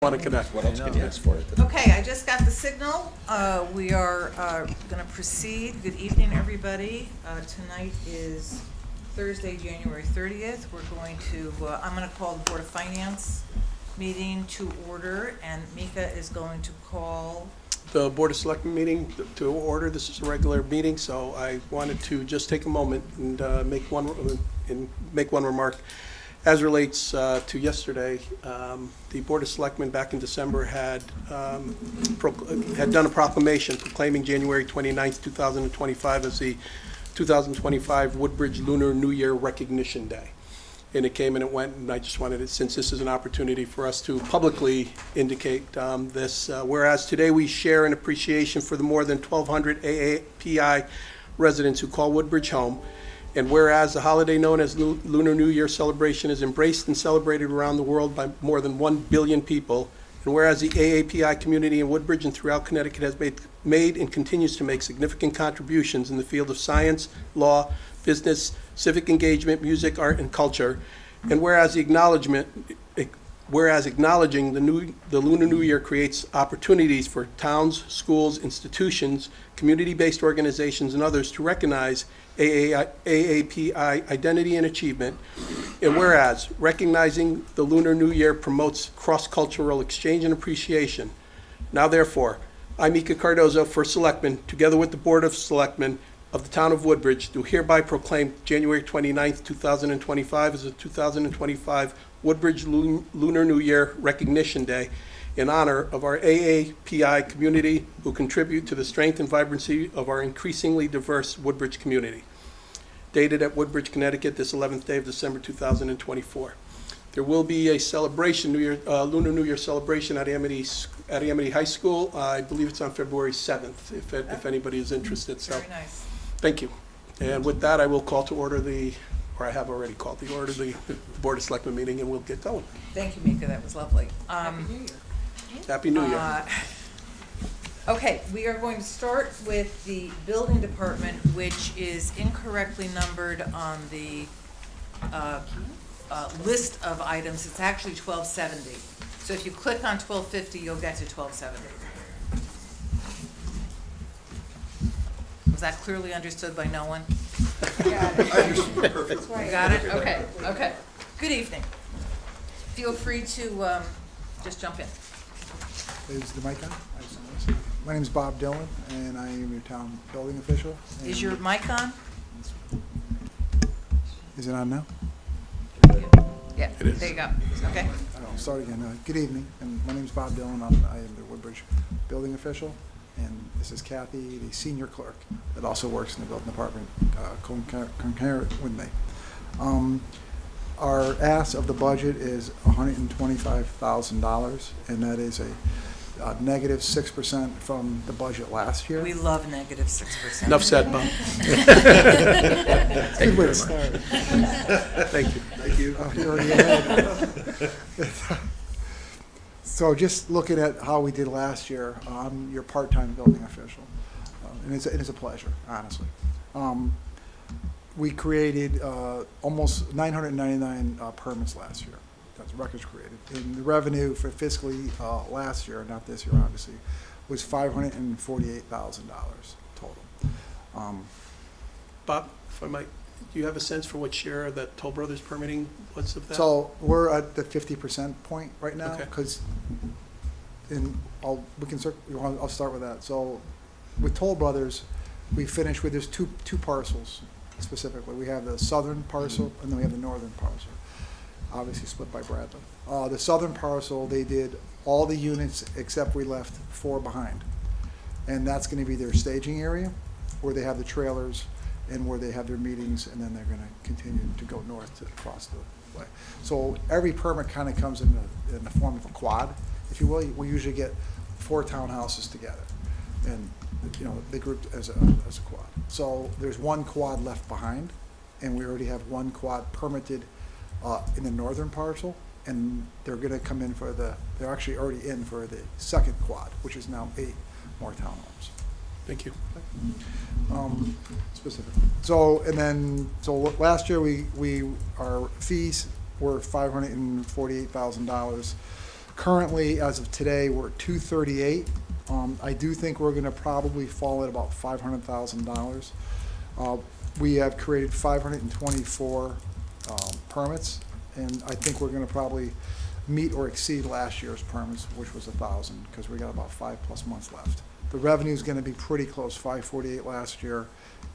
Want to connect? What else can you ask for it? Okay, I just got the signal. We are going to proceed. Good evening, everybody. Tonight is Thursday, January 30th. We're going to, I'm going to call the Board of Finance meeting to order, and Mika is going to call The Board of Selectmen meeting to order. This is a regular meeting, so I wanted to just take a moment and make one remark. As relates to yesterday, the Board of Selectmen back in December had done a proclamation proclaiming January 29th, 2025 as the 2025 Woodbridge Lunar New Year Recognition Day. And it came and it went, and I just wanted to, since this is an opportunity for us to publicly indicate this, whereas today we share an appreciation for the more than 1,200 AAPI residents who call Woodbridge home, and whereas the holiday known as Lunar New Year celebration is embraced and celebrated around the world by more than 1 billion people, and whereas the AAPI community in Woodbridge and throughout Connecticut has made and continues to make significant contributions in the field of science, law, business, civic engagement, music, art, and culture, and whereas acknowledging the Lunar New Year creates opportunities for towns, schools, institutions, community-based organizations, and others to recognize AAPI identity and achievement, and whereas recognizing the Lunar New Year promotes cross-cultural exchange and appreciation. Now therefore, I, Mika Cardozo, First Selectman, together with the Board of Selectmen of the Town of Woodbridge, do hereby proclaim January 29th, 2025 as the 2025 Woodbridge Lunar New Year Recognition Day in honor of our AAPI community who contribute to the strength and vibrancy of our increasingly diverse Woodbridge community. Dated at Woodbridge, Connecticut, this 11th day of December 2024. There will be a celebration, Lunar New Year celebration at Amity High School. I believe it's on February 7th, if anybody is interested. So, very nice. thank you. And with that, I will call to order I have already called the Board of Selectmen meeting, and we'll get going. Thank you, Mika. That was lovely. Happy New Year. Okay, we are going to start with the building department, which is incorrectly numbered on the list of items. It's actually 1270. So if you click on 1250, you'll get to 1270. Was that clearly understood by no one? Got it. I understood perfectly. You got it? Okay, okay. Good evening. Feel free to just jump in. Is the mic on? My name is Bob Dillon, and I am your town building official. Is your mic on? Is it on now? Yeah, It is. there you go. Okay. I'll start again. Good evening, and my name is Bob Dillon. I am the Woodbridge building official, and this is Kathy, the senior clerk that also works in the building department, concurrent with me. Our ask of the budget is $125,000, and that is a negative 6% from the budget last year. We love negative 6%. Enough said, Bob. Good way to start. Thank you. Thank you. You're already ahead. So just looking at how we did last year, I'm your part-time building official, and it is a pleasure, honestly. We created almost 999 permits last year. That's records created. And the revenue for fiscally last year, not this year obviously, was $548,000 total. Bob, if I might, do you have a sense for what share of that Toll Brothers permitting was of that? So we're at the 50% point right now, Okay. because I'll start with that. So with Toll Brothers, we finished with there's two parcels specifically. We have the southern parcel and then we have the northern parcel, obviously split by Bradley. The southern parcel, they did all the units except we left 4 behind, and that's going to be their staging area where they have the trailers and where they have their meetings, and then they're going to continue to go north to across the way. So every permit kind of comes in the form of a quad, if you will. We usually get 4 townhouses together, and they grouped as a quad. So there's 1 quad left behind, and we already have 1 quad permitted in the northern parcel, and they're going to come in they're actually already in for the second quad, which is now 8 more townhomes. Thank you. Specifically. So last year our fees were $548,000. Currently, as of today, we're at 238. I do think we're gonna probably fall at about $500,000. We have created 524 permits, and I think we're gonna probably meet or exceed last year's permits, which was 1,000, because we got about 5+ months left. The revenue's gonna be pretty close, 548 last year,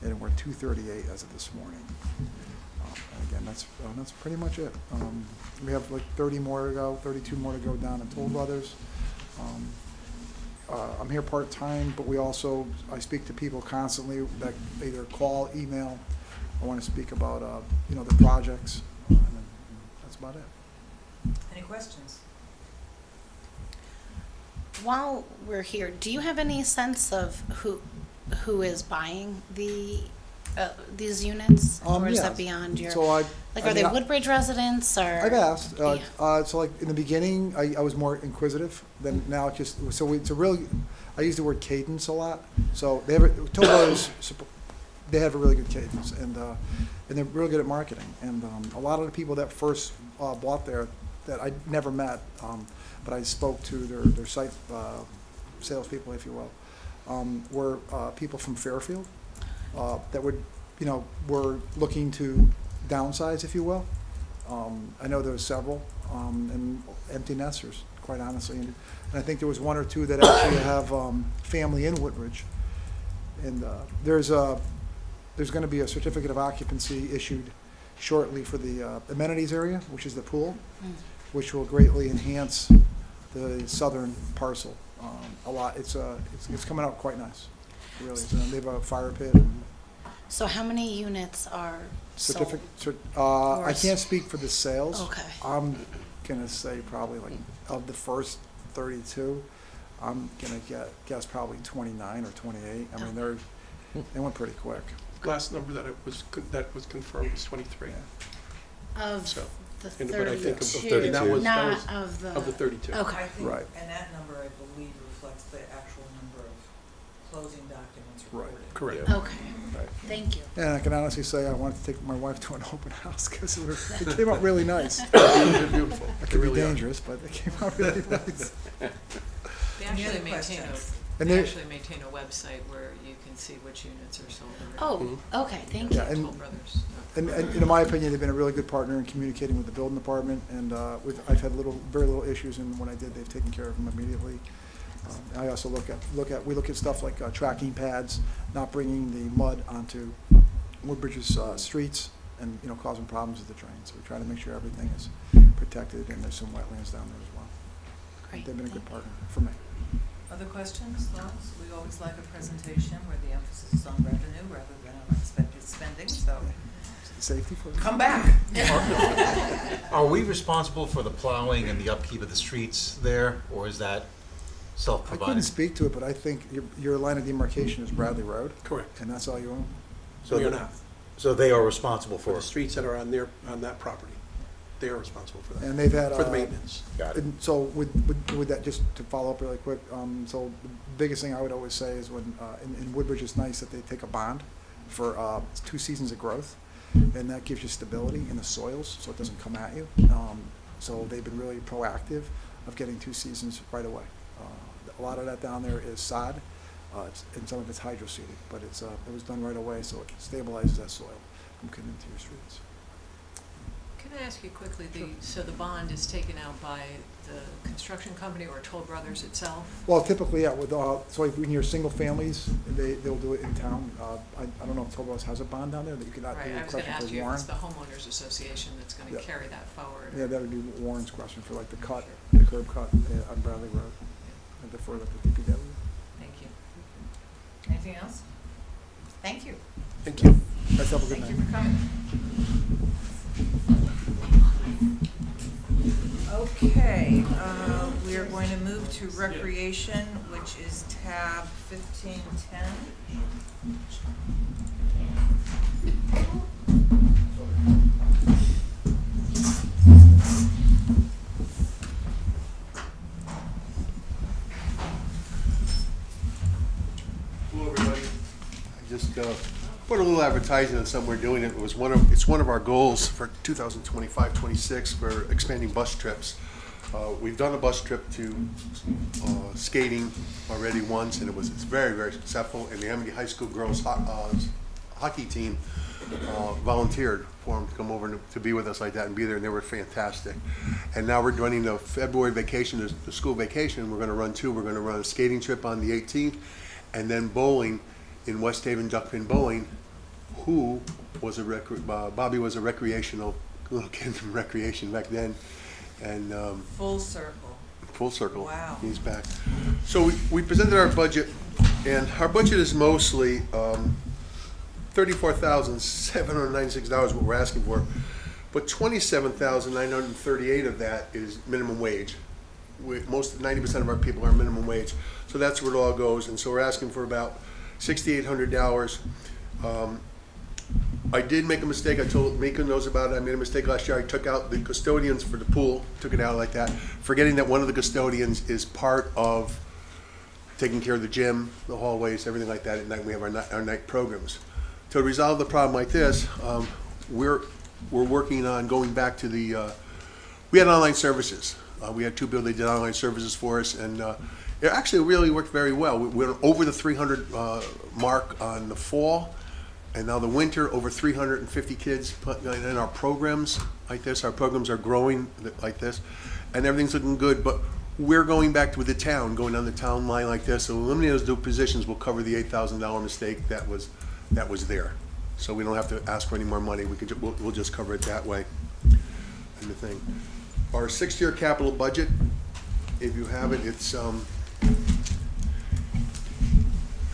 and we're 238 as of this morning. And again, that's pretty much it. We have like 30 more to go, 32 more to go down at Toll Brothers. I'm here part-time, but I speak to people constantly that either call, email. I want to speak about, the projects, and then that's about it. Any questions? While we're here, do you have any sense of who is buying these units? Or is Yeah. that beyond your, So are they Woodbridge residents or? I've asked. Yeah. So like in the beginning, I was more inquisitive than now. It's a really, I use the word cadence a lot. So they have Toll Brothers, they have a really good cadence, and they're really good at marketing. And a lot of the people that first bought there that I never met, but I spoke to their site salespeople, if you will, were people from Fairfield that were looking to downsize, if you will. I know there was several, and empty nesters, quite honestly. And I think there was one or two that actually have family in Woodbridge. And there's going to be a certificate of occupancy issued shortly for the amenities area, which is the pool, which will greatly enhance the southern parcel a lot. It's coming out quite nice. It really is. And they have a fire pit. And So how many units are sold? I can't speak for the sales. Okay. I'm gonna say probably like of the first 32, I'm gonna guess probably 29 or 28. I mean, they went pretty quick. Last number that was confirmed was 23. Of So, the but I think of 32, that was not of of the 32. Okay. I think, Right. and that number, I believe, reflects the actual number of closing documents Right. recorded. Correct. Okay, Right. thank you. And I can honestly say I wanted to take my wife to an open house because it came out really nice. They're beautiful. It They could be really are. dangerous, but it came out really nice. They Any other actually maintain questions? And they they- actually maintain a website where you can see which units are sold. Oh, okay, thank you. Yeah, and- Toll Brothers. And in my opinion, they've been a really good partner in communicating with the building department, and I've had very little issues, and when I did, they've taken care of them immediately. I also we look at stuff like tracking pads, not bringing the mud onto Woodbridge's streets, and causing problems with the drains. So we try to make sure everything is protected, and there's some wetlands down there as well. Great, They've been a good thank you. partner for me. Other questions, thoughts? We always like a presentation where the emphasis is on revenue rather than unexpected spending, so Safety for come back. Are we responsible for the plowing and the upkeep of the streets there, or is that I self-provided? couldn't speak to it, but I think your line of demarcation is Bradley Road, Correct. and that's all you own. We are not. So they are responsible For for the streets that are on that property, they are responsible for that. And they've had For the maintenance. Got it. And so with that, just to follow up really quick, so the biggest thing I would always say is when, in Woodbridge, it's nice that they take a bond for 2 seasons of growth, and that gives you stability in the soils, so it doesn't come at you. So they've been really proactive of getting 2 seasons right away. A lot of that down there is sod, and some of it's hydroseeded, but it was done right away, so it stabilizes that soil from getting into your streets. Can I ask you quickly, so the bond is taken out by the construction company or Toll Brothers itself? Well, typically, yeah, so when you're single families, they'll do it in town. I don't know if Toll Brothers has a bond down there that you could not do Right, I a was gonna question ask for you if Warren. it's the homeowners association that's gonna Yeah. carry that forward. Yeah, that would be Warren's question for like the curb cut on Bradley Road, and before the DPW. Thank you. Anything else? Thank you. Thank you. Guys, have a good Thank night. you for coming. Okay, we are going to move to recreation, which is tab 1510. Hello, everybody. I just put a little advertising on something we're doing. It's one of our goals for 2025-26 for expanding bus trips. We've done a bus trip to skating already once, and it's very, very successful. And the Amity High School girls hockey team volunteered for them to come over to be with us like that and be there, and they were fantastic. And now we're running the February vacation, the school vacation. We're going to run two. We're going to run a skating trip on the 18th, and then bowling in West Haven Duckpin Bowling, who was Bobby was a recreational little kid from recreation back then, and Full circle. full circle. Wow. He's back. So we presented our budget, and our budget is mostly $34,796 what we're asking for, but $27,938 of that is minimum wage. 90% of our people are minimum wage, so that's where it all goes. And so we're asking for about $6,800. I did make a mistake. I told Mika knows about it. I made a mistake last year. I took out the custodians for the pool, took it out like that, forgetting that one of the custodians is part of taking care of the gym, the hallways, everything like that at night. We have our night programs. To resolve the problem like this, we're working on going back to the, we had online services. We had two people that did online services for us, and it actually really worked very well. We went over the 300 mark on the fall, and now the winter, over 350 kids in our programs like this. Our programs are growing like this, and everything's looking good, but we're going back to the town, going down the town line like this. So eliminating those two positions will cover the $8,000 mistake that was there. So we don't have to ask for any more money. We'll just cover it that way. And the thing, our 6-year capital budget, if you have it, it's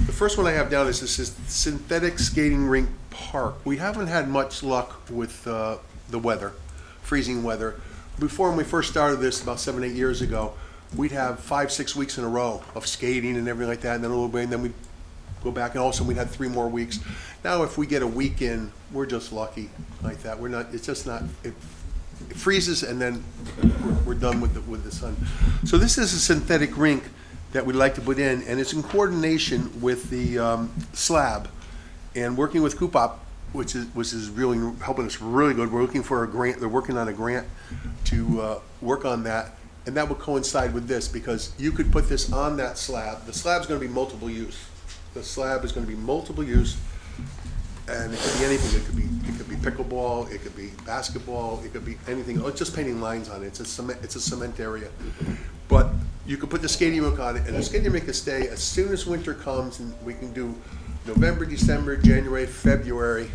the first one I have down is this synthetic skating rink park. We haven't had much luck with the weather, freezing weather. Before, when we first started this about 7, 8 years ago, we'd have 5, 6 weeks in a row of skating and everything like that, and then a little bit, and then we'd go back, and also we'd had 3 more weeks. Now, if we get a week in, we're just lucky like that. We're not. It's just not. It freezes, and then we're done with the sun. So this is a synthetic rink that we'd like to put in, and it's in coordination with the slab, and working with Coopop, which is really helping us really good. We're looking for a grant. They're working on a grant to work on that, and that will coincide with this, because you could put this on that slab. The slab's going to be multiple use. The slab is going to be multiple use, and it could be anything. It could be pickleball. It could be basketball. It could be anything. Oh, it's just painting lines on it. It's a cement area, but you could put the skating rink on it, and the skating rink can stay as soon as winter comes, and we can do November, December, January, February,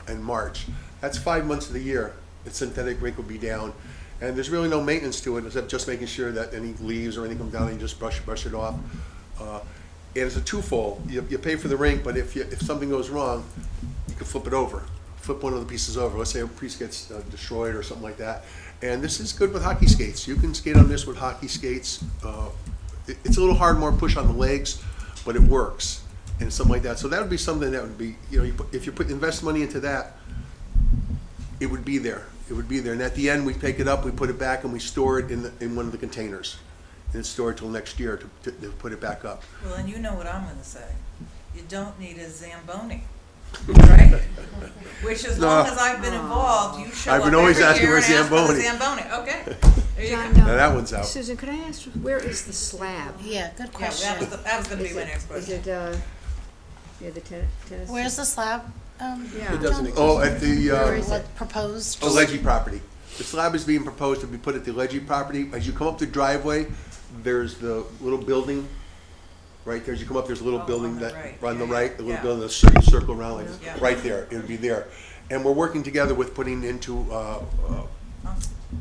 and March. That's 5 months of the year. The synthetic rink will be down, and there's really no maintenance to it except just making sure that any leaves or anything come down and you just brush it off. And it's a twofold. You pay for the rink, but if something goes wrong, you can flip it over. Flip one of the pieces over. Let's say a piece gets destroyed or something like that. And this is good with hockey skates. You can skate on this with hockey skates. It's a little hard, more push on the legs, but it works and something like that. So that would be something that would be, if you invest money into that, it would be there. It would be there. And at the end, we pick it up, we put it back, and we store it in one of the containers. And it's stored till next year to put it back up. Well, and you know what I'm gonna say. You don't need a Zamboni, right? Which, as long as I've been involved, you show I've up been always every asking year for a and ask for the Zamboni. Zamboni. Okay, there you John, go. Now that one's out. Susan, could I ask, where is the slab? Yeah, good Yeah, question. that was gonna be Is my it- next question. Is it, near the tennis? Where's the slab? Yeah. It doesn't exist. Oh, at the Where is What it? proposed? the Leggy property. The slab is being proposed to be put at the Leggy property. As you come up the driveway, there's the little building right there. As you come up, there's a little Oh, building on the that, right. on the Yeah, right, the little yeah. building, the circle around, like, Yeah. right there. It would be there. And we're working together with putting into,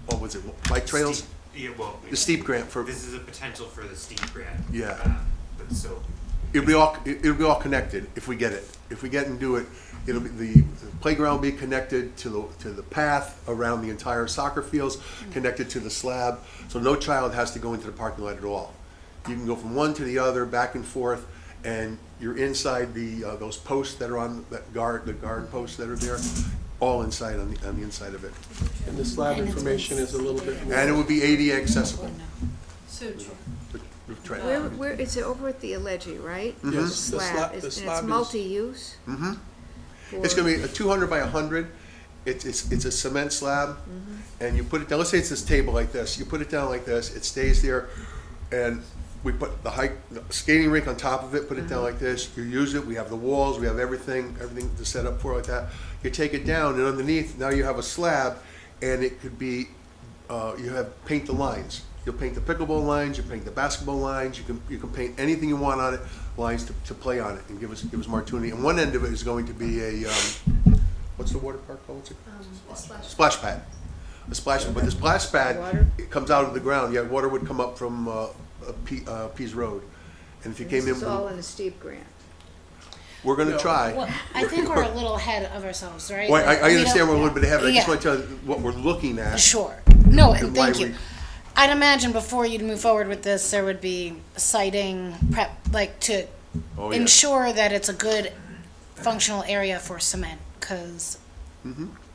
what was it, bike trails? Yeah, well, The steep grant for, this is a potential for the steep grant. Yeah. But so, it'll be all connected if we get it. If we get and do it, it'll be, the playground will be connected to the path around the entire soccer fields, connected to the slab, so no child has to go into the parking lot at all. You can go from one to the other, back and forth, and you're inside those posts that are on the guard posts that are there, all inside on the inside of it. And the slab information is a little bit more. And it would be ADA accessible. So, Where, is it over at the Alleghi, right? Mhm. The The slab, slab- and the it's slab is- multi-use? Mm-hmm. It's gonna be a 200 by 100, it's a cement slab, and you put it down, let's say it's this table like this, you put it down like this, it stays there, and we put the skating rink on top of it, put it down like this, you use it, we have the walls, we have everything to set up for it like that. You take it down, and underneath, now you have a slab, and it could be, paint the lines. You'll paint the pickleball lines, you paint the basketball lines, you can paint anything you want on it, lines to play on it, and give us more opportunity. And one end of it is going to be a, what's the water park called? Splash pad. A splash pad, but the splash pad, it comes out of the ground, yeah, water would come up from, Pease Road. And if you came in. This is all in a steep grant. We're gonna try. Well, I think we're a little ahead of ourselves, right? Well, I We understand don't- we're a little bit ahead, but I just Yeah. want to tell you what we're looking at. Sure. No, and and why thank you. we- I'd imagine before you'd move forward with this, there would be siting prep, like to Oh, yeah. ensure that it's a good functional area for cement, because,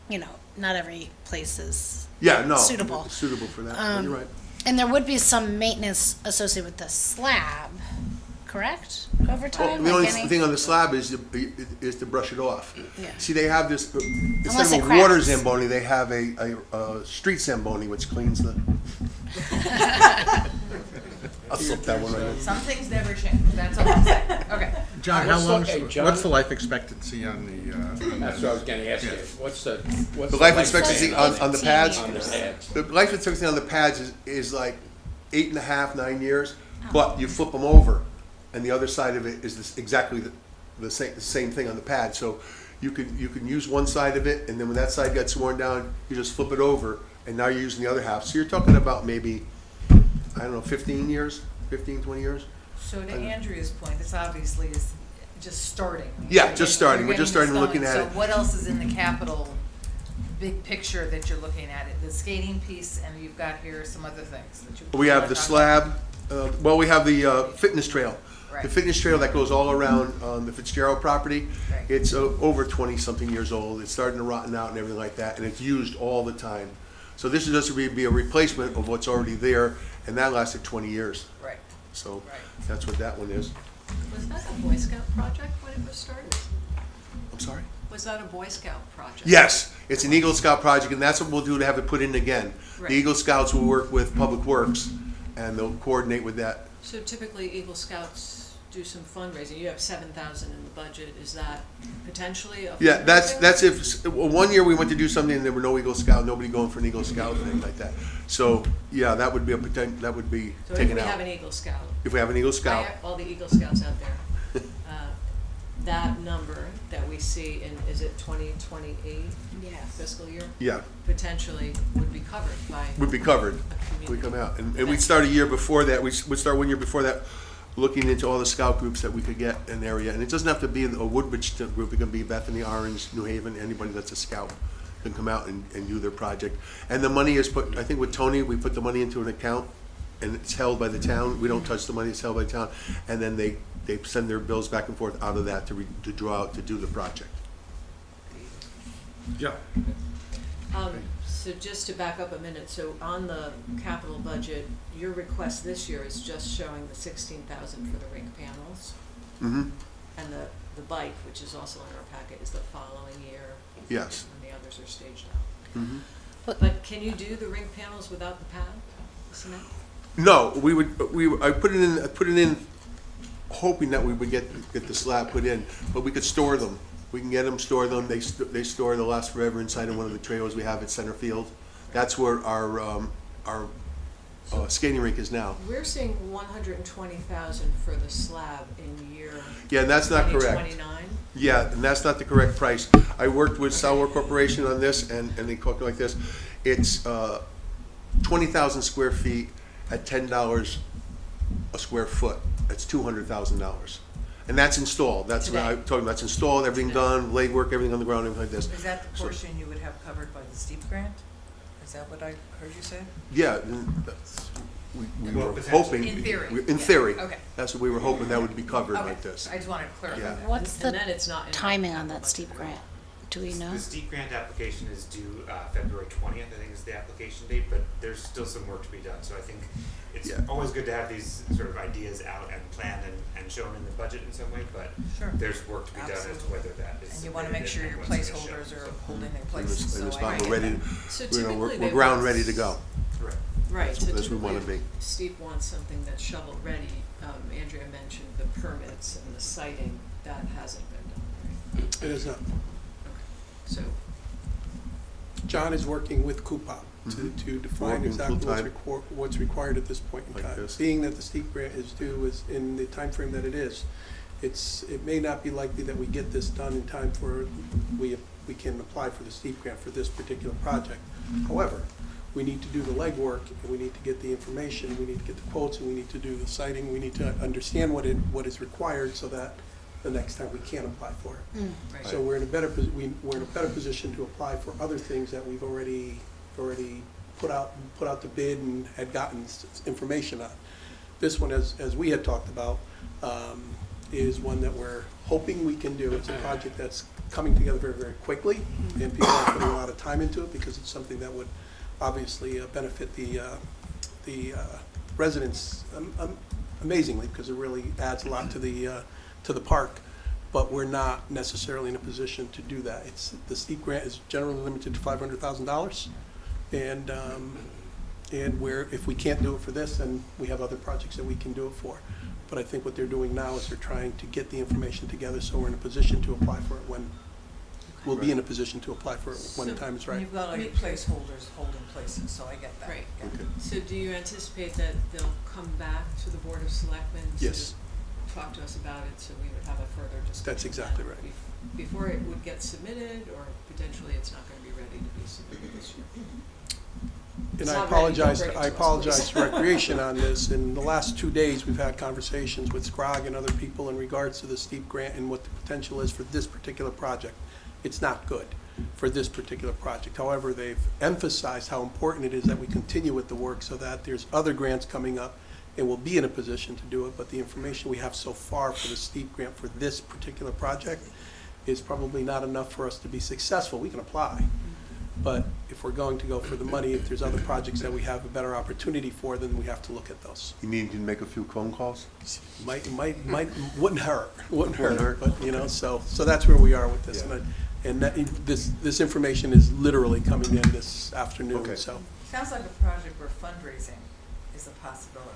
you know, not every place is. Yeah, no. Suitable. Suitable for that, but you're right. And there would be some maintenance associated with the slab, correct? Over Well, time? the only like any- thing on the slab is to brush it off. Yeah. See, they have this, Unless instead it of a water cracks. Zamboni, they have a street Zamboni, which cleans the. I'll slip that one right in. Some things never change, that's all I'm saying. Okay. John, how long- Hey, John. what's the life expectancy on the? That's what I was gonna ask you. What's the The life expectancy on the pads, On the pads. the life expectancy on the pads is like 8.5, 9 years, but you flip them over, and the other side of it is exactly the same thing on the pad. So you can use one side of it, and then when that side gets worn down, you just flip it over, and now you're using the other half. So you're talking about maybe, I don't know, 15 years, 15, 20 years? So to Andrea's point, this obviously is just starting. Yeah, just starting. You're We're just getting starting this looking going. at it. So what else is in the capital big picture that you're looking at? The skating piece, and you've got here some other things that you. We have the slab, we have the fitness trail. The Right. fitness trail that goes all around the Fitzgerald property. Right. It's over 20-something years old. It's starting to rotten out and everything like that, and it's used all the time. So this is just to be a replacement of what's already there, and that lasted 20 years. Right. So Right. that's what that one is. Was that a Boy Scout project when it was started? I'm sorry? Was that a Boy Scout project? Yes, it's an Eagle Scout project, and that's what we'll do to have it put in again. Right. The Eagle Scouts will work with Public Works, and they'll coordinate with that. So typically Eagle Scouts do some fundraising. You have 7,000 in the budget. Is that potentially a Yeah, fundraiser? that's if, well, one year we went to do something and there were no Eagle Scout, nobody going for an Eagle Scout or anything like that. So, yeah, that would be that would be So if taken we have out. an Eagle Scout, If we have an Eagle Scout, all the Eagle Scouts out there, that number that we see in, is it 2028 Yes. fiscal year? yeah, Potentially would be covered by would be covered. a We community. come out, and we'd start a year before that, we'd start 1 year before that, looking into all the scout groups that we could get in the area. And it doesn't have to be a Woodbridge group, it can be Bethany, Orange, New Haven, anybody that's a scout can come out and do their project. And the money is put, I think with Tony, we put the money into an account, and it's held by the town. We don't touch the money, it's held by the town. And then they send their bills back and forth out of that to draw out to do the project. Yeah. So just to back up a minute, so on the capital budget, your request this year is just showing the 16,000 for the rink panels, Mm-hmm, and the bike, which is also in our packet, is the following year. yes. When the others are staged out. Mm-hmm. But can you do the rink panels without the pad, the cement? No, I put it in hoping that we would get the slab put in, but we could store them. We can get them, store them, they store, they'll last forever inside of one of the trailers we have at center field. That's where our skating rink is now. We're seeing 120,000 for the slab in year Yeah, and that's not correct. 2029. Yeah, and that's not the correct price. I worked with Salwar Corporation on this, and they quoted like this. It's 20,000 square feet at $10 a square foot. That's $200,000. And that's installed. That's what I'm talking about. That's installed, everything done, blade work, everything on the ground, everything like this. Is that the portion you would have covered by the steep grant? Is that what I heard you say? Yeah, we Well, were potentially. hoping. In theory. In Yeah, theory. okay. That's what we were hoping that would be covered Okay, like this. I just wanted to clarify Yeah. that. What's And the then it's not in our timing on capital that steep budget. grant? Do we know? The steep grant application is due February 20th, I think is the application date, but there's still some work to be done. So I think it's Yeah. always good to have these sort of ideas out and planned and shown in the budget in some way, but Sure. there's work to be done as to Absolutely. whether that is. And you wanna submitted make sure and your what's gonna show, placeholders are so. holding their And places, so it's I not, get we're ready, that. So we're typically they ground want ready to go. Correct. Right, That's- so that's what we wanna typically, be. Steve wants something that's shovel-ready. Andrea mentioned the permits and the siting, that hasn't been done, right? It is not. So, John is working with Coupop to define Working exactly full-time. what's required at this point in Like time. this. Being that the steep grant is due is in the time frame that it is, it may not be likely that we get this done in time for, we can apply for the steep grant for this particular project. However, we need to do the legwork, and we need to get the information, we need to get the quotes, and we need to do the citing, we need to understand what is required so that the next time we can apply for it. right. So we're in a better, we're in a better position to apply for other things that we've already put out the bid and had gotten information on. This one, as we had talked about, is one that we're hoping we can do. It's a project that's coming together very, very quickly, and people are putting a lot of time into it because it's something that would obviously benefit the residents amazingly, because it really adds a lot to the park. But we're not necessarily in a position to do that. The steep grant is generally limited to $500,000, and if we can't do it for this, then we have other projects that we can do it for. But I think what they're doing now is they're trying to get the information together so we're in a position to apply for it when, we'll be in a position to apply for it when the time is And right. you've got all your placeholders holding places, so I get that. Right. Yeah. Okay. So do you anticipate that they'll come back to the Board of Selectmen to Yes. talk to us about it, so we would have a further discussion? That's exactly right. Before it would get submitted, or potentially it's not gonna be ready to be submitted this year? And It's I not ready, don't apologize, bring it to I us, apologize please. to Recreation on this. In the last 2 days, we've had conversations with Scrog and other people in regards to the steep grant and what the potential is for this particular project. It's not good for this particular project. However, they've emphasized how important it is that we continue with the work so that there's other grants coming up and we'll be in a position to do it. But the information we have so far for the steep grant for this particular project is probably not enough for us to be successful. We can apply. But if we're going to go for the money, if there's other projects that we have a better opportunity for, then we have to look at those. You need to make a few phone calls? Wouldn't hurt, but, you know, so that's where we are with this. Yeah. And this information is literally coming in this afternoon, Okay. so. Sounds like a project where fundraising is a possibility.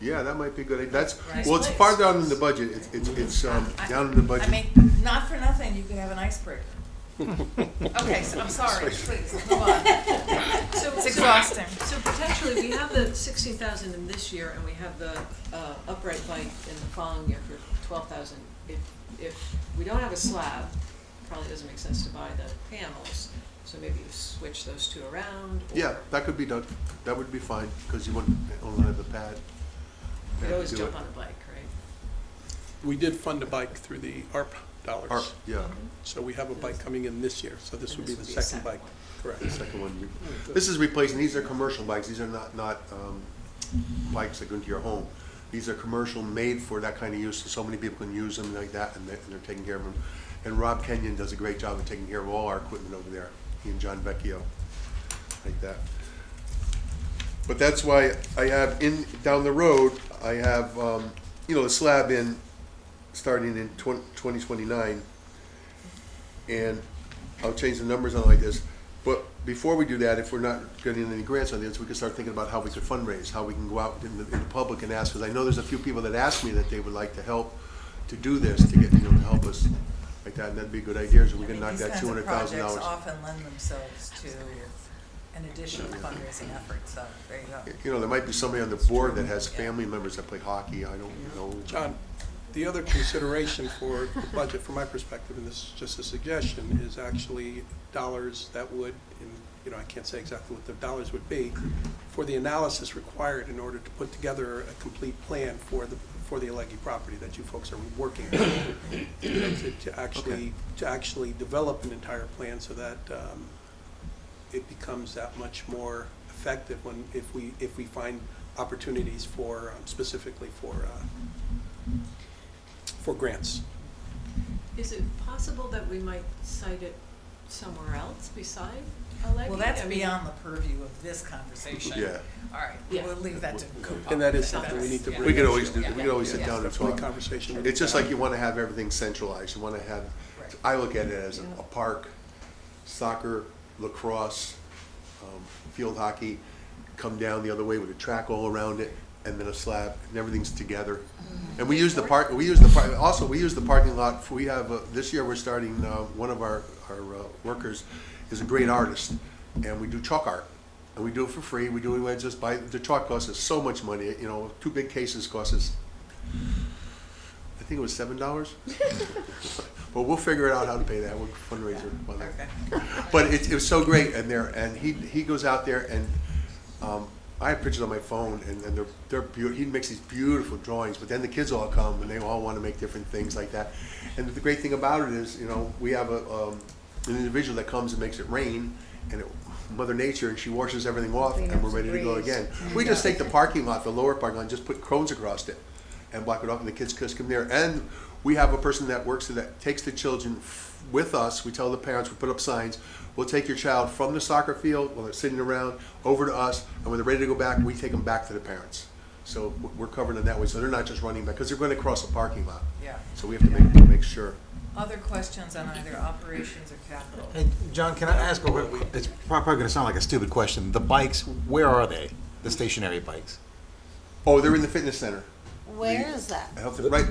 Yeah, that might be good. That's, Right. well, it's far down in the budget. It's down in the budget. I mean, not for nothing, you could have an icebreaker. Okay, so I'm sorry, please, move on. It's exhausting. So potentially, we have the 60,000 in this year, and we have the upright bike in the following year for 12,000. If we don't have a slab, probably doesn't make sense to buy the panels, so maybe you switch those two around, or. Yeah, that could be done. That would be fine, because you wouldn't only have the pad. You always to do jump it. on a bike, right? We did fund a bike through the ARP dollars. Yeah, So we have a bike coming in this year, so this And would be this the would be a second bike. one. Correct. the second one. This is replacing, these are commercial bikes. These are not bikes that go into your home. These are commercial, made for that kind of use, so many people can use them like that, and they're taking care of them. And Rob Kenyon does a great job of taking care of all our equipment over there, he and John Vecchio, like that. But that's why I have down the road, I have, the slab in, starting in 2029. And I'll change the numbers on like this. But before we do that, if we're not getting any grants on this, we can start thinking about how we could fundraise, how we can go out in the public and ask, because I know there's a few people that ask me that they would like to help to do this, to get, to help us like that, and that'd be a good idea, so we can knock that $200,000. These kinds of projects often lend themselves to an additional fundraising effort, so there you go. There might be somebody on the board that has family members that play hockey, I don't know. John, the other consideration for the budget, from my perspective, and this is just a suggestion, is actually dollars that would, and I can't say exactly what the dollars would be, for the analysis required in order to put together a complete plan for the Alleghi property that you folks are working on. To actually develop an entire plan so that it becomes that much more effective if we find opportunities for specifically for grants. Is it possible that we might cite it somewhere else beside a levy? Well, that's I mean, beyond the purview of this conversation. Yeah. All right, Yeah. we'll leave that to Coop. And that is something we need to Yeah. bring. We could always do, Yeah. we could always sit Yeah. down and Definitely talk. conversation. with It's just the like you want to have everything centralized. You want to have, Right. I look at it as a park, soccer, lacrosse, field hockey, come down the other way with a track all around it, and then a slab, and everything's together. And we use the also, we use the parking lot, we have, this year we're starting, one of our workers is a great artist, and we do chalk art. And we do it for free, we do it just by, the chalk costs us so much money, you know, 2 big cases cost us, I think it was $7. But we'll figure it out how to pay that, we'll fundraiser on that. Okay. But it was so great, and he goes out there, and I have pictures on my phone, and they're beautiful. He makes these beautiful drawings, but then the kids all come, and they all want to make different things like that. And the great thing about it is, you know, we have an individual that comes and makes it rain, and Mother Nature, and she washes everything off, Clean and up we're some ready to go breeze. again. We just take the parking lot, the lower parking lot, just put cones across it, and block it off, and the kids just come there. And we have a person that works that takes the children with us. We tell the parents, we put up signs. We'll take your child from the soccer field while they're sitting around over to us, and when they're ready to go back, we take them back to the parents. So we're covered in that way. So they're not just running back because they're going to cross a parking lot. Yeah. So we have to make sure. Other questions on either operations or capital? Hey, John, can I ask, it's probably gonna sound like a stupid question, the bikes, where are they, the stationary bikes? Oh, they're in the fitness center. Where is that?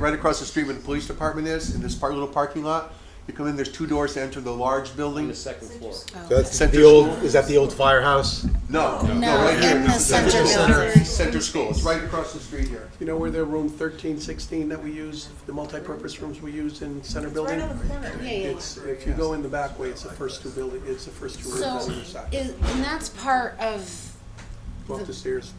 Right across the street where the police department is, in this little parking lot. You come in, there's 2 doors to enter the large On building. the second floor. Oh. So that's Center the old, School? is that the old firehouse? No, No, right here. in the center Center, building. Center School, it's right across the street here. You know where the room 1316 that we use, the multipurpose rooms we use in Center It's Building? right on the corner. Yeah, yeah. It's, if you go in the back way, it's the first 2 building, it's the first 2 rooms So, on either side. and that's part of, Go up the stairs.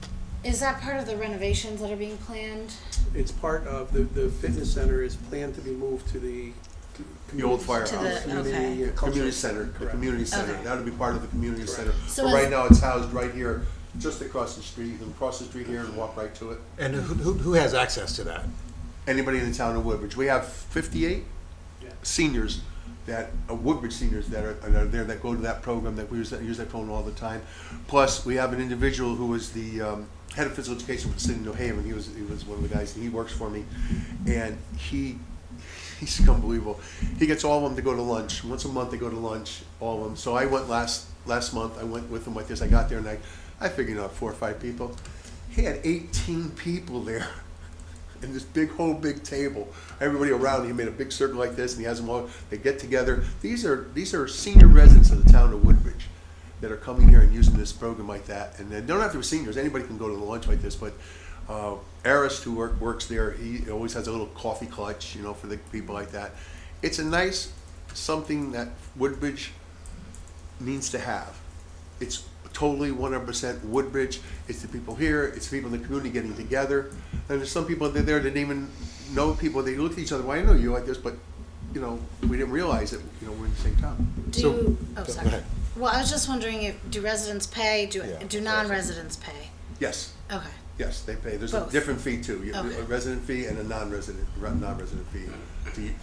is that part of the renovations that are being planned? It's part of, the fitness center is planned to be moved to the. The old To firehouse. the, okay. Community center, the Correct. community center, Okay. that'll be part of the community center. So But is- right now, it's housed right here, just across the street. You can cross the street here and walk right to it. And who has access to that? Anybody in the town of Woodbridge. We have 58 Yeah. seniors that, Woodbridge seniors that are there, that go to that program, that we use that phone all the time. Plus, we have an individual who is the head of physical education for the city of New Haven. He was one of the guys, and he works for me. And he's unbelievable. He gets all of them to go to lunch. Once a month they go to lunch, all of them. So I went last month, I went with him like this. I got there and I figured out 4 or 5 people. He had 18 people there in this whole big table. Everybody around, he made a big circle like this, and he has them all, they get together. These are senior residents of the town of Woodbridge that are coming here and using this program like that. And they don't have to be seniors, anybody can go to the lunch like this, but Arist, who works there, he always has a little coffee clutch, for the people like that. It's a nice something that Woodbridge needs to have. It's totally 100% Woodbridge. It's the people here, it's the people in the community getting together. And there's some people that are there that didn't even know people. They look at each other, well, I know you like this, but we didn't realize that we're in the same town. Do, Go sorry. ahead. Well, I was just wondering do residents pay, do Yeah. non-residents pay? Yes. Okay. Yes, they pay. There's a Both. different fee too. Okay. A resident fee and a non-resident fee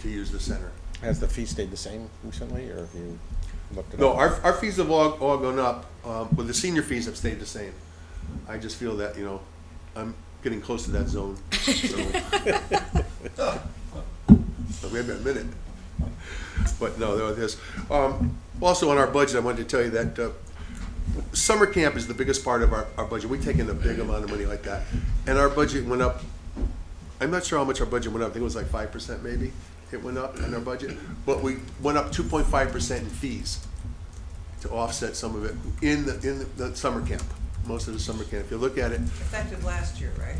to use the center. Has the fee stayed the same recently, or have you looked at it No, up? our fees have all gone up, but the senior fees have stayed the same. I just feel that, I'm getting close to that zone. So maybe a minute. But no, there's, also on our budget, I wanted to tell you that, summer camp is the biggest part of our budget. We take in a big amount of money like that. And our budget went up, I'm not sure how much our budget went up, I think it was like 5% maybe, it went up in our budget. But we went up 2.5% in fees to offset some of it in the summer camp, most of the summer camp. If you look at it, Effective last year, right?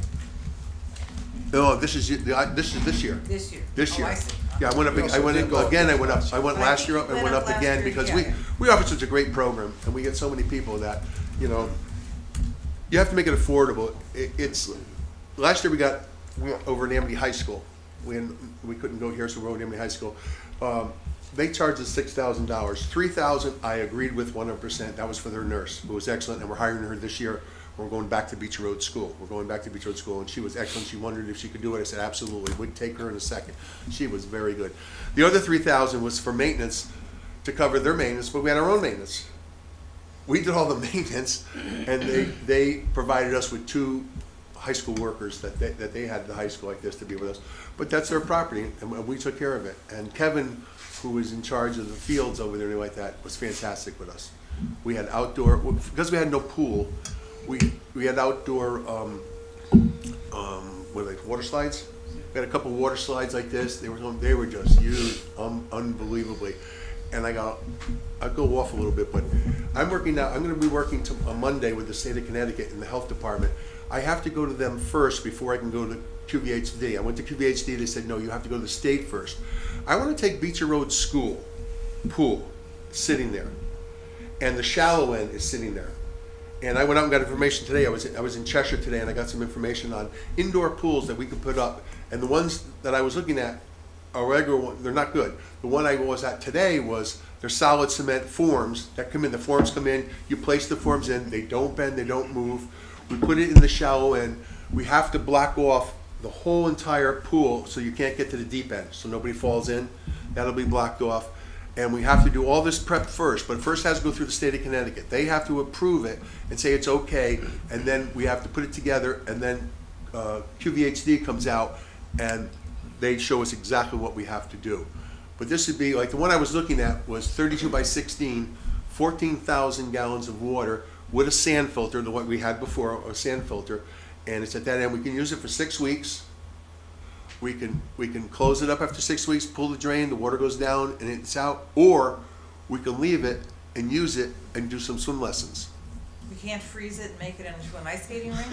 no, this is this year. This year? This year. Oh, I see. Yeah, I went up, I went last year up and went up again because we offer such a great program and we get so many people that, you have to make it affordable. Last year we got over in Amity High School. We couldn't go here, so we're over in Amity High School. They charged us $6,000. $3,000 I agreed with 100%. That was for their nurse, who was excellent, and we're hiring her this year. We're going back to Beach Road School. And she was excellent. She wondered if she could do it. I said, absolutely. We'd take her in a second. She was very good. The other $3,000 was for maintenance, to cover their maintenance, but we had our own maintenance. We did all the maintenance, and they provided us with 2 high school workers that they had at the high school like this to be with us. But that's their property, and we took care of it. And Kevin, who was in charge of the fields over there and like that, was fantastic with us. We had outdoor, because we had no pool, we had outdoor, what are they, water slides? We had a couple water slides like this. They were just used unbelievably. And I'll go off a little bit, but I'm working now. I'm going to be working on Monday with the state of Connecticut in the health department. I have to go to them first before I can go to QVHD. I went to QVHD. They said no, you have to go to the state first. I want to take Beecher Road School pool sitting there, and the shallow end is sitting there. And I went out and got information today. I was in Cheshire today, and I got some information on indoor pools that we could put up. And the ones that I was looking at are regular ones. They're not good. The one I was at today was they're solid cement forms that come in. The forms come in. You place the forms in. They don't bend. They don't move. We put it in the shallow end. We have to block off the whole entire pool so you can't get to the deep end, so nobody falls in. That'll be blocked off. And we have to do all this prep first, but first has to go through the state of Connecticut. They have to approve it and say it's okay, and then we have to put it together, and then QVHD comes out and they show us exactly what we have to do. But this would be, like the one I was looking at was 32 by 16, 14,000 gallons of water with a sand filter, the one we had before, a sand filter, and it's at that end. We can use it for 6 weeks. We can close it up after 6 weeks, pull the drain, the water goes down and it's out, or we can leave it and use it and do some swim lessons. We can't freeze it and make it into an ice skating rink?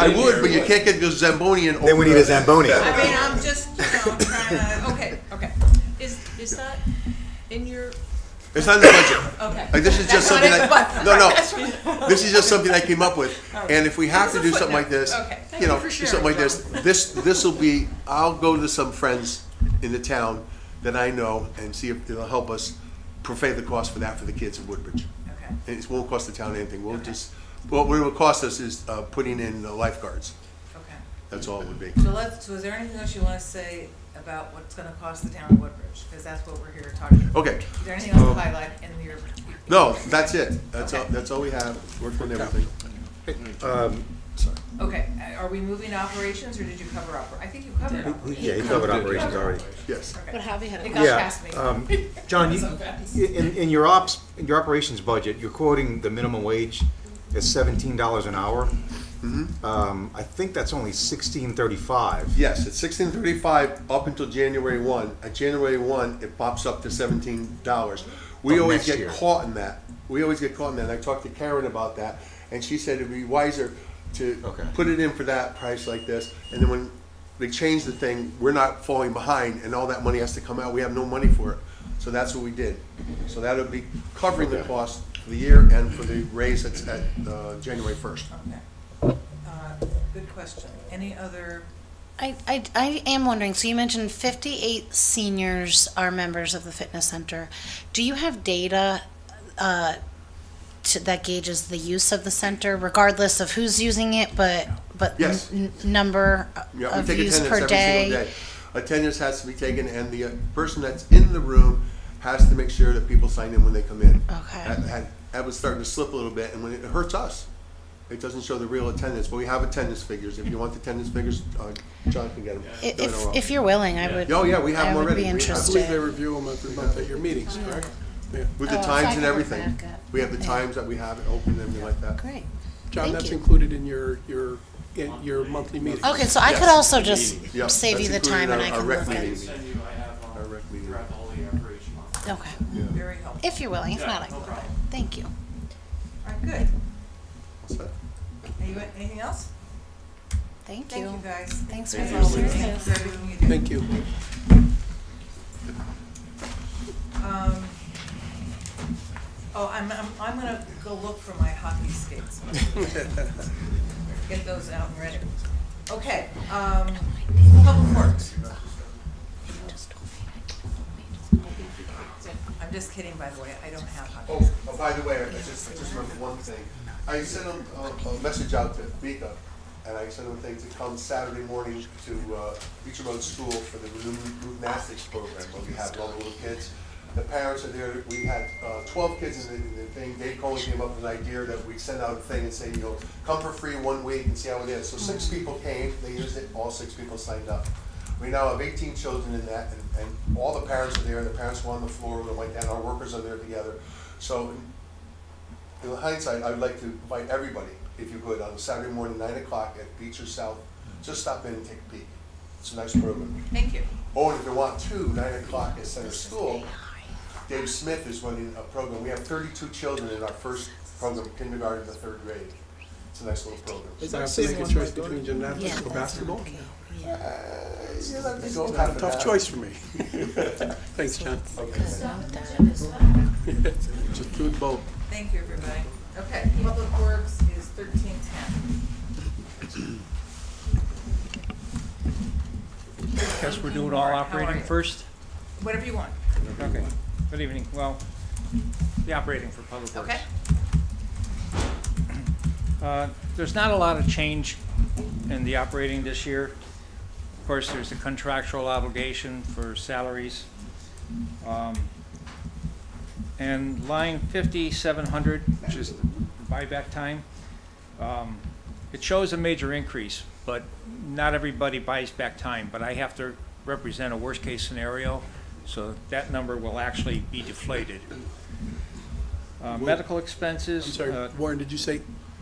I would, but you can't get the Zamboni and Then we need a Zamboni. I mean, I'm just, trying to, okay. Is that in your, It's not in the budget. okay. Like, this is just That's something not no, this is just something I came up with. Okay. And if we have It's to a do something like footnote. this, Okay. Thank you know, you for do sharing, something like this, this will be, I'll go to some friends in the town that I know and see if it'll help us pay the cost for that for the kids in Woodbridge. Okay. And it won't cost the town anything. We'll Okay. just, what it will cost us is putting in lifeguards. Okay. That's all it would be. So is there anything else you want to say about what's going to cost the town of Woodbridge? Because that's what we're here talking about. Okay. Is there anything else to highlight in your? No, that's it. That's Okay. all, that's all we have. Worked on everything. Okay, are we moving to operations, or did you cover I think you covered operations. Yeah, you covered operations already. Yes. Okay. But have you had It a got Yeah, past me. John, So fast. in your operations budget, you're quoting the minimum wage as $17 an hour. I think that's only $16.35. Yes, it's $16.35 up until January 1. At January 1, it pops up to $17. We Of always next get year. caught in that. We always get caught in that. And I talked to Karen about that, and she said it'd be wiser to Okay. put it in for that price like this, and then when they change the thing, we're not falling behind, and all that money has to come out. We have no money for it. So that's what we did. So that'll be covering the cost for the year and for the raise that's at January 1st. Okay. Good question. Any other, I am wondering, so you mentioned 58 seniors are members of the fitness center. Do you have data that gauges the use of the center, regardless of who's using it, but Yes. number Yeah, we of take use attendance per every day? single day. Attendance has to be taken, and the person that's in the room has to make sure that people sign in when they come in. Okay. That was starting to slip a little bit, and when it hurts us. It doesn't show the real attendance, but we have attendance figures. If you want the attendance figures, John can get them. If you're willing, I would. Oh, yeah, we have them I would already. be We have- I interested. believe they review them every month at your meetings, correct? Yeah. With the Oh, so I times can and look everything. back at- We have the yeah. times that we have it open and everything like that. Great. John, Thank that's you. included in your monthly meetings. Okay, so I could Yes. also just Yep, save that's you the included time in and I our can rec look at meetings. it. Our rec meeting. Okay. very helpful. If you're willing, if not, I can look at it. Thank you. All right, good. What's that? Anything else? Thank Thank you. you, guys. Thanks for As your always, service. thank you for everything you do. Thank you. I'm gonna go look for my hockey skates. Get those out and ready. Okay, Public Works. I'm just kidding, by the way, I don't have hockey. Oh, by the way, I just remembered one thing. I sent a message out to Vika, and I sent them things to come Saturday morning to Beecher Road School for the gymnastics program, where we have all the little kids. The parents are there. We had 12 kids in the thing. Dave Cohen came up with an idea that we'd send out a thing and say, you know, come for free 1 week and see how it is. So 6 people came. They used it. All 6 people signed up. We now have 18 children in that, and all the parents are there. The parents were on the floor. They went down. Our workers are there together. So in hindsight, I would like to invite everybody, if you could, on Saturday morning, 9 o'clock at Beecher South. Just stop in and take a peek. It's a nice program. Thank you. Oh, and if you want to, 9 o'clock at Center School, Dave Smith is running a program. We have 32 children in our first program, kindergarten to 3rd grade. It's a nice little program. Is that to make a choice between gymnastics Yeah, or that's basketball? okay. Yeah, let me It's go a half and tough half. choice for me. Thanks, John. Just do it both. Thank you, everybody. Okay, Public Works is 1310. Guess we're doing all How are operating you? first? Whatever you want. Okay. Good evening. Well, the operating for Public Works. Okay. There's not a lot of change in the operating this year. Of course, there's a contractual obligation for salaries. And line 5700, which is the buyback time, it shows a major increase, but not everybody buys back time. But I have to represent a worst-case scenario, so that number will actually be deflated. Medical expenses. I'm sorry, Warren, did you say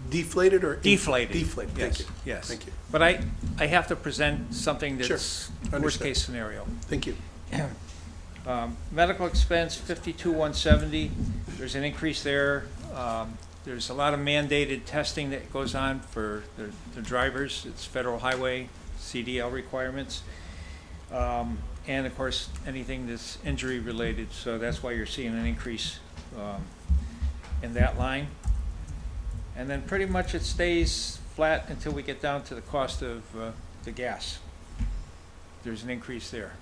deflated or? Deflated. Deflated, Yes, thank you. yes. Thank you. But I have to present something Sure, that's understood. worst-case scenario. Thank you. Medical expense, 52,170, there's an increase there. There's a lot of mandated testing that goes on for the drivers. It's federal highway, CDL requirements. And of course, anything that's injury related, so that's why you're seeing an increase in that line. And then pretty much it stays flat until we get down to the cost of the gas. There's an increase there.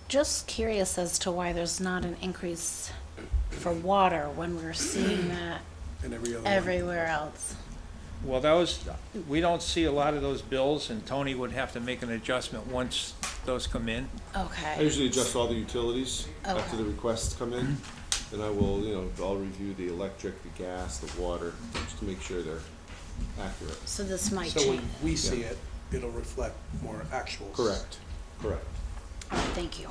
Just curious as to why there's not an increase for water when we're seeing that And every other one. everywhere else. Well, we don't see a lot of those bills, and Tony would have to make an adjustment once those come in. I Okay, usually adjust all the utilities after Okay. the requests come in, and I will, I'll review the electric, the gas, the water, just to make sure they're accurate. so this might So change. when we see it, it'll reflect more actuals. Correct. Thank you.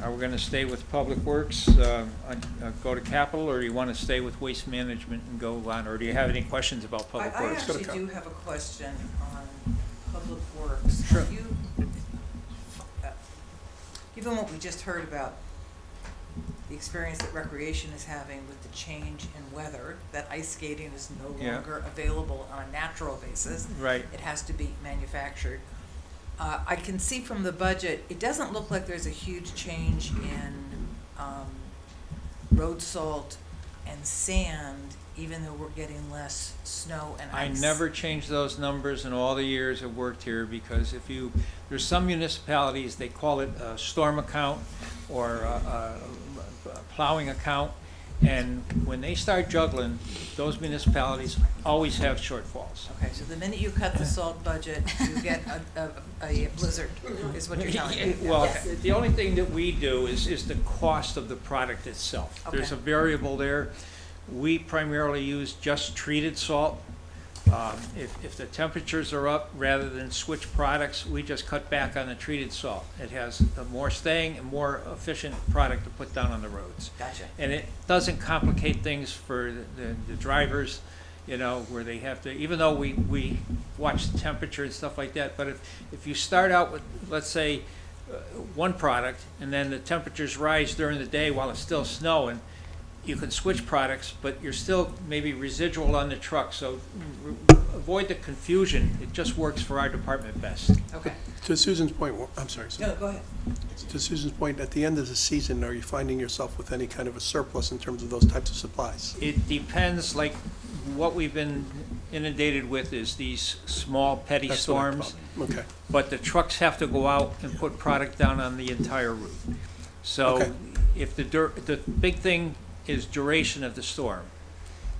Are we gonna stay with Public Works, go to capital, or do you wanna stay with Waste Management and go on, or do you have any questions about Public I Works? actually do have a question on Public Works. Sure. Given what we just heard about the experience that recreation is having with the change in weather, that ice skating is no Yeah. longer available on a natural basis. Right. It has to be manufactured. I can see from the budget, it doesn't look like there's a huge change in road salt and sand, even though we're getting less snow and I ice. never changed those numbers in all the years I've worked here, because there's some municipalities, they call it a storm account or a plowing account, and when they start juggling, those municipalities always have shortfalls. Okay, so the minute you cut the salt budget, you get a blizzard, is what you're telling me. Well, Okay. the only thing that we do is the cost of the product itself. There's a Okay. variable there. We primarily use just treated salt. If the temperatures are up, rather than switch products, we just cut back on the treated salt. It has a more staying and more efficient product to put down on the roads. Gotcha. And it doesn't complicate things for the drivers, where they have to, even though we watch the temperature and stuff like that, but if you start out with, let's say, one product, and then the temperatures rise during the day while it's still snowing, you can switch products, but you're still maybe residual on the truck, so avoid the confusion. It just works for our department best. Okay. To Susan's point, I'm sorry, Susan. No, go ahead. To Susan's point, at the end of the season, are you finding yourself with any kind of a surplus in terms of those types of supplies? It depends, like, what we've been inundated with is these small petty That's what I storms. thought. Okay. But the trucks have to go out and put product down on the entire route. So Okay. if the big thing is duration of the storm.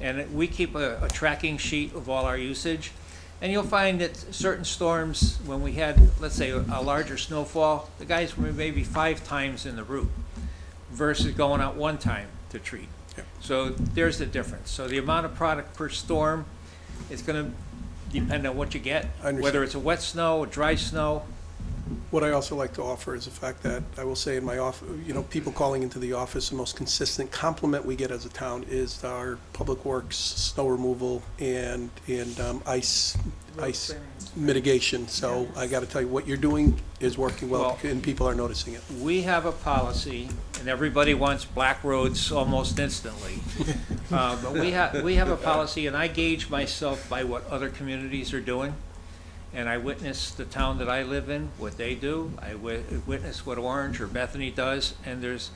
And we keep a tracking sheet of all our usage. And you'll find that certain storms, when we had, let's say, a larger snowfall, the guys were maybe 5 times in the route versus going out 1 time to treat. Yep. So there's the difference. So the amount of product per storm is going to depend on what you get, I understand. whether it's a wet snow, a dry snow. What I also like to offer is the fact that, I will say in my office, people calling into the office, the most consistent compliment we get as a town is our public works, snow removal, and ice mitigation. So I gotta tell you, what you're doing is working well, and people are noticing it. We have a policy, and everybody wants black roads almost instantly. But we have a policy, and I gauge myself by what other communities are doing. And I witness the town that I live in, what they do. I witness what Orange or Bethany does. And there's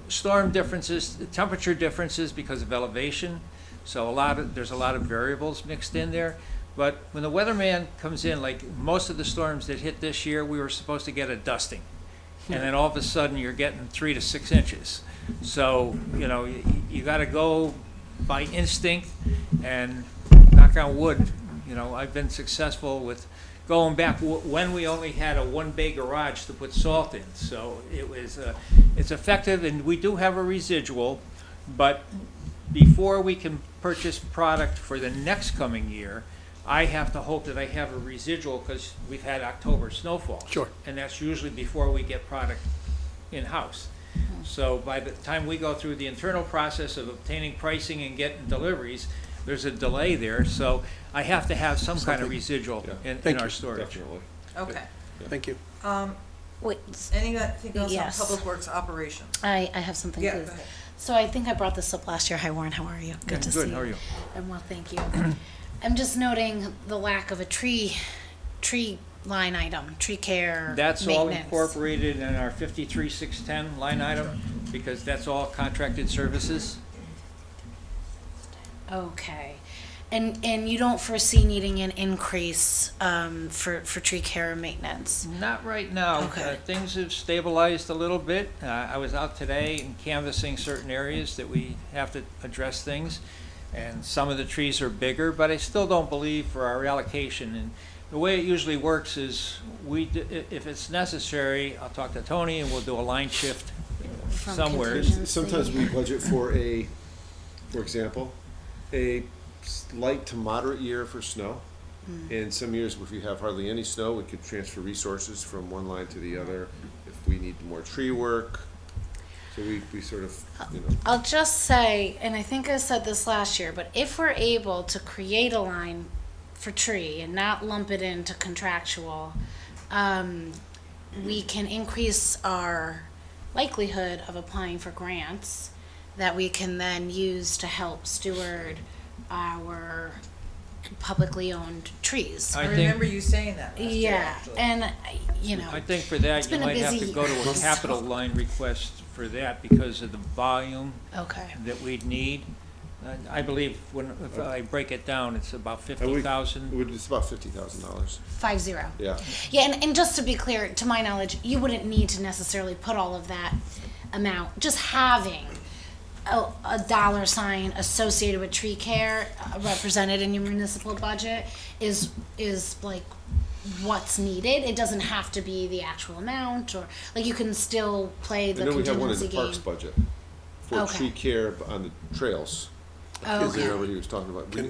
storm differences, temperature differences because of elevation. So there's a lot of variables mixed in there. But when the weatherman comes in, like most of the storms that hit this year, we were supposed to get a dusting. And then all of a sudden, you're getting 3 to 6 inches. So, you got to go by instinct, and knock on wood, I've been successful with going back when we only had a 1-bay garage to put salt in. So it's effective, and we do have a residual, but before we can purchase product for the next coming year, I have to hope that I have a residual because we've had October snowfall. Sure. And that's usually before we get product in-house. So by the time we go through the internal process of obtaining pricing and getting deliveries, there's a delay there. So I have to have some kind of residual in our storage. Definitely. Okay. Thank you. Wait, Anything else Yes. on public works operations? I have something, Yeah, please. go ahead. So I think I brought this up last year. Hi, Warren, how are you? Good to see you. Good, how are you? And well, thank you. I'm just noting the lack of a tree line item, tree care, That's all maintenance. incorporated in our 53,610 line item, because that's all contracted services. Okay. And you don't foresee needing an increase for tree care and maintenance? Not right now. Okay. Things have stabilized a little bit. I was out today and canvassing certain areas that we have to address things, and some of the trees are bigger, but I still don't believe for our allocation. And the way it usually works is if it's necessary, I'll talk to Tony and we'll do a line shift From somewhere. contingency? Sometimes we budget for example, a light to moderate year for snow. And some years, if you have hardly any snow, we could transfer resources from one line to the other. If we need more tree work, so we sort of, I'll just say, and I think I said this last year, but if we're able to create a line for tree and not lump it into contractual, we can increase our likelihood of applying for grants that we can then use to help steward our publicly owned trees. I I think- remember you saying that last year, Yeah, actually. and, I think for that, It's you been a might have to busy go to a year. capital line request for that because of the volume Okay, that we'd need. I believe if I break it down, it's about 50,000. it's about $50,000. 50. Yeah. Yeah, and just to be clear, to my knowledge, you wouldn't need to necessarily put all of that amount. Just having a dollar sign associated with tree care represented in your municipal budget is like what's needed. It doesn't have to be the actual amount, or like you can still play the I know we have one in contingency the parks game. budget for Okay. tree care on the trails. Oh, Is there okay. what he was talking about? I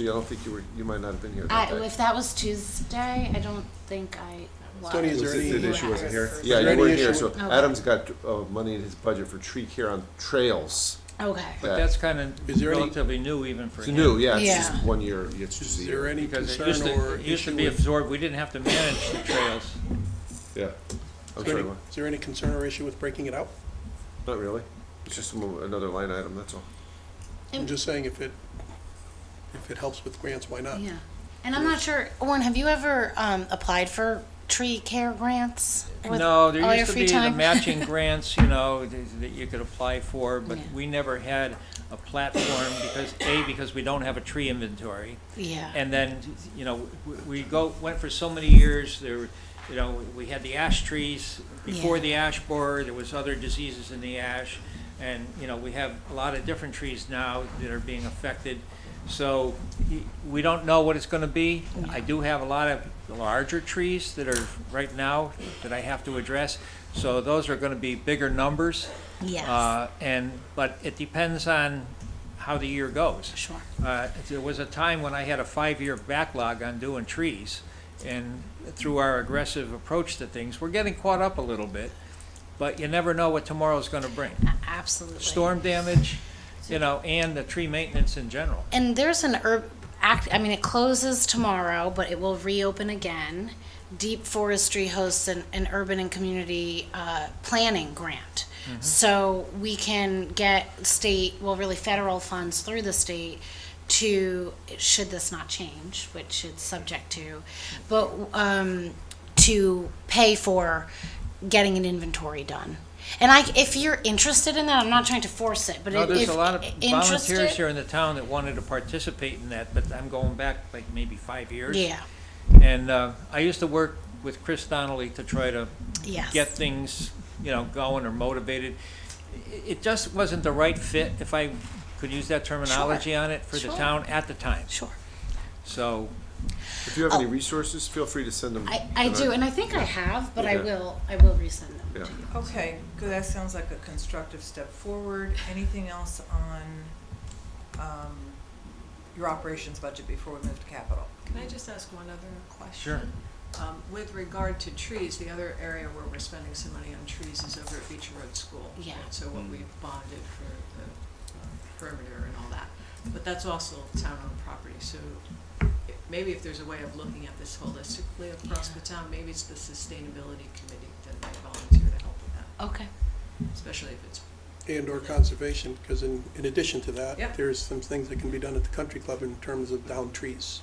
don't think you might not have been here that day. If that was Tuesday, I don't think I was. Tony, is there any- The issue wasn't here? Is Yeah, there you any weren't here, issue so with- Adam's got money in his budget for tree care on trails. Okay. But that's kind of Is there any- relatively new even for It's him. new, yeah, it's Yeah. just 1 year, it's just a Is year. there any Because concern or it used to issue be with, absorbed, we didn't have to manage the trails. Yeah. I'm is there sorry, any- what? is there any concern or issue with breaking it out? Not really. It's just another line item, that's all. I'm just saying if it helps with grants, why not? Yeah. And I'm not sure, Warren, have you ever applied for tree care grants? with No, there all your used to free be the time? matching grants, that you could apply for, but Yeah. we never had a platform because we don't have a tree inventory. Yeah. And then, we went for so many years, we had the ash trees. Before Yeah. the ash borer, there was other diseases in the ash. And, you know, we have a lot of different trees now that are being affected. So we don't know what it's gonna be. I do have a lot of larger trees that are right now that I have to address. So those are gonna be bigger numbers. Yes. But it depends on how the year goes. Sure. There was a time when I had a 5-year backlog on doing trees, and through our aggressive approach to things, we're getting caught up a little bit, but you never know what tomorrow's gonna bring. Absolutely. Storm damage, you know, and the tree maintenance in general. And there's an it closes tomorrow, but it will reopen again. Deep Forestry hosts an urban and community planning grant. So we can get really federal funds through the state to, should this not change, which it's subject to, but to pay for getting an inventory done. And if you're interested in that, I'm not trying to force it, but No, there's if a lot of volunteers interested, here in the town that wanted to participate in that, but I'm going back like maybe 5 years. yeah, And I used to work with Chris Donnelly to try to yes. get things, you know, going or motivated. It just wasn't the right fit, if I could use that terminology on it, for the Sure. town at the time. Sure. So, If you have any resources, feel free to send them. I do, and I think I have, but I Yeah. will resend them. Yeah. to you. Okay, good, that sounds like a constructive step forward. Anything else on your operations budget before we move to capital? Can I just ask one other question? Sure. With regard to trees, the other area where we're spending some money on trees is over at Beach Road School. Yeah. right? So what we've bonded for the perimeter and all that. But that's also town-owned property, so maybe if there's a way of looking at this holistically across the town, maybe it's the sustainability committee that might volunteer to help with that, Okay. especially if it's, And/or conservation, because in addition to that, Yep. there's some things that can be done at the country club in terms of downed trees.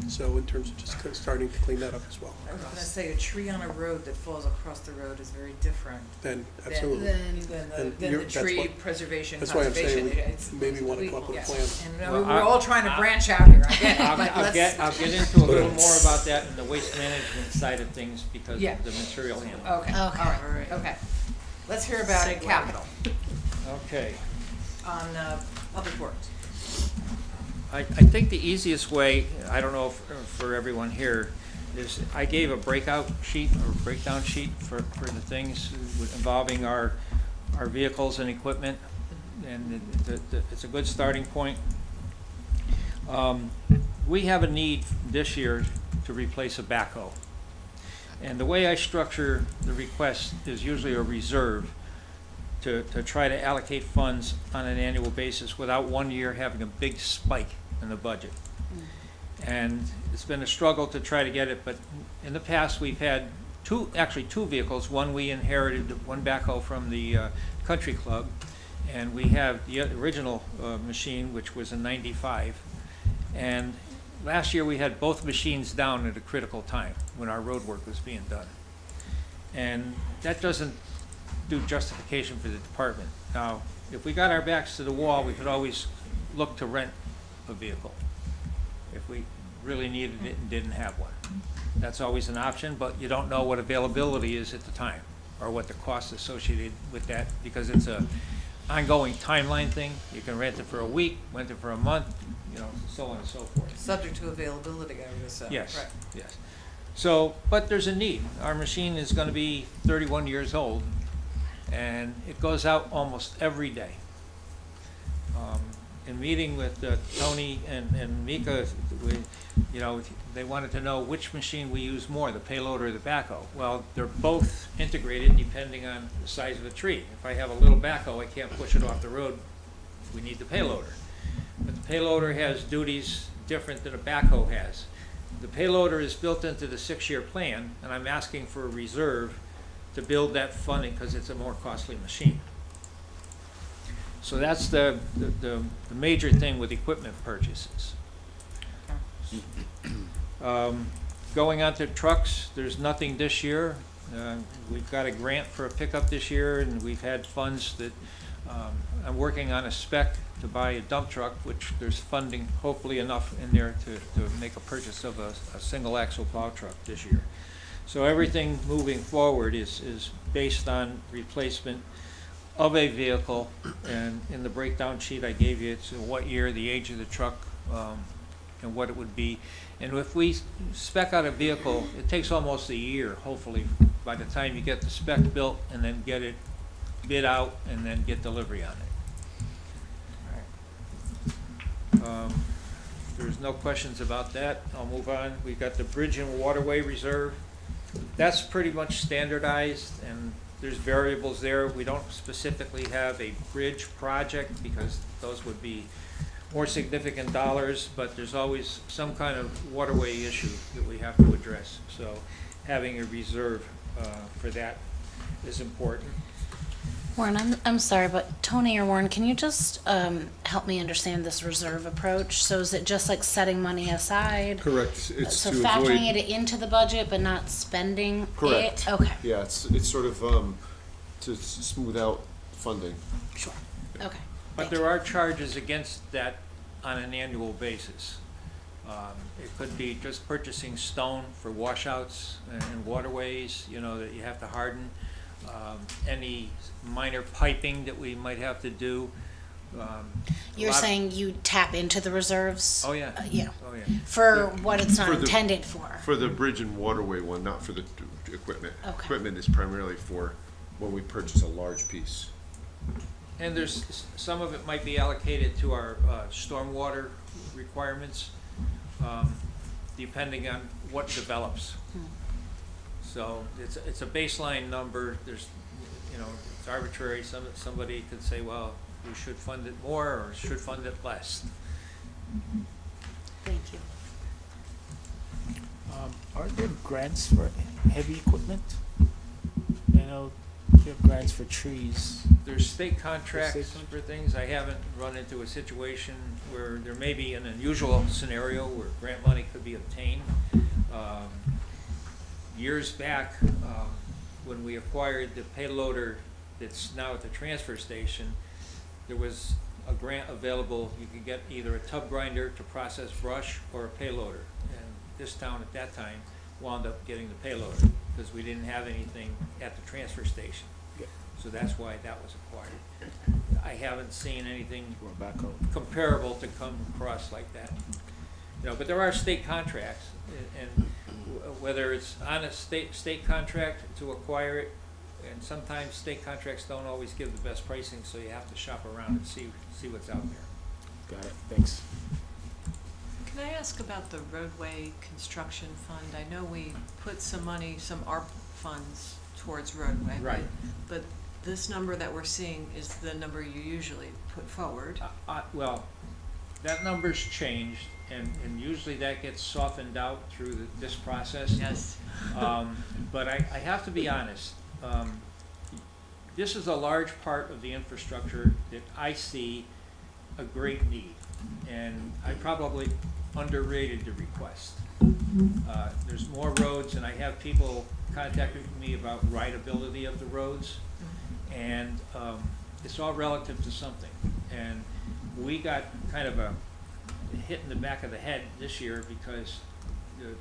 So in terms of just starting to clean that up as well, I was gonna say, a tree on a road that falls across the road is very different then than, absolutely. than And the you're- that's tree what- preservation, That's why I'm conservation. saying It's- we maybe want to come up with a yes. plan. And Well, we're all trying to I- branch out here, I get it, I'll but let's. I'll get into a little more about that in the waste management side of things because Yeah. of the material handling. Okay, all Okay. right, okay. Let's hear about Segue. capital Okay. on public works. I think the easiest way, I don't know if, for everyone here, is I gave a breakout sheet or breakdown sheet for the things involving our vehicles and equipment, and it's a good starting point. We have a need this year to replace a backhoe. And the way I structure the request is usually a reserve to try to allocate funds on an annual basis without one year having a big spike in the budget. And it's been a struggle to try to get it, but in the past, we've had two vehicles. One we inherited, one backhoe from the country club, and we have the original machine, which was a 95. And last year, we had both machines down at a critical time when our road work was being done. And that doesn't do justification for the department. Now, if we got our backs to the wall, we could always look to rent a vehicle if we really needed it and didn't have one. That's always an option, but you don't know what availability is at the time or what the cost associated with that, because it's a ongoing timeline thing. You can rent it for a week, rent it for a month, you know, so on and so forth. Subject to availability, I would assume. Yes, Right. yes. So, but there's a need. Our machine is gonna be 31 years old, and it goes out almost every day. In meeting with Tony and Mika, they wanted to know which machine we use more, the payloader or the backhoe. Well, they're both integrated depending on the size of the tree. If I have a little backhoe, I can't push it off the road. We need the payloader. But the payloader has duties different than a backhoe has. The payloader is built into the 6-year plan, and I'm asking for a reserve to build that funding because it's a more costly machine. So that's the major thing with equipment purchases. Going on to trucks, there's nothing this year. We've got a grant for a pickup this year, and we've had funds that, I'm working on a spec to buy a dump truck, which there's funding, hopefully enough in there to make a purchase of a single axle plow truck this year. So everything moving forward is based on replacement of a vehicle, and in the breakdown sheet I gave you, it's what year, the age of the truck, and what it would be. And if we spec out a vehicle, it takes almost a year, hopefully, by the time you get the spec built and then get it bid out and then get delivery on it. If there's no questions about that, I'll move on. We've got the Bridge and Waterway Reserve. That's pretty much standardized, and there's variables there. We don't specifically have a bridge project because those would be more significant dollars, but there's always some kind of waterway issue that we have to address. So having a reserve for that is important. Warren, I'm sorry, but Tony or Warren, can you just help me understand this reserve approach? So is it just like setting money aside? Correct. It's So to factoring avoid. it into the budget but not spending Correct. it? Okay, Yeah, it's sort of to smooth out funding. sure. Okay. But Thank there are charges against that on an annual basis. It could be just purchasing stone for washouts and waterways, you know, that you have to harden. Any minor piping that we might have to do. You're saying you tap into the reserves? Oh, yeah. Yeah, Oh, yeah. for what it's not For the- intended for. For the bridge and waterway one, not for the equipment. Okay. Equipment is primarily for when we purchase a large piece. And there's, some of it might be allocated to our stormwater requirements, depending on what develops. So it's a baseline number. There's, you know, it's arbitrary. Somebody could say, well, we should fund it more or should fund it less. Thank you. Are there grants for heavy equipment? I know you have grants for trees. There's state contracts State for things. I haven't run into a situation where there may be an unusual scenario where grant money could be obtained. Years back, when we acquired the payloader that's now at the transfer station, there was a grant available. You could get either a tub grinder to process brush or a payloader. And this town at that time wound up getting the payloader because we didn't have anything at the transfer station. So that's why that was acquired. I haven't seen anything comparable to come across like that. You know, but there are state contracts, and whether it's on a state contract to acquire it, and sometimes state contracts don't always give the best pricing, so you have to shop around and see what's out there. Got it, thanks. Can I ask about the roadway construction fund? I know we put some money, some ARP funds towards roadway. Right. But this number that we're seeing is the number you usually put forward. Well, that number's changed, and usually that gets softened out through this process. Yes. But I have to be honest. This is a large part of the infrastructure that I see a great need, and I probably underrated the request. There's more roads, and I have people contacting me about rideability of the roads, and it's all relative to something. And we got kind of a hit in the back of the head this year because the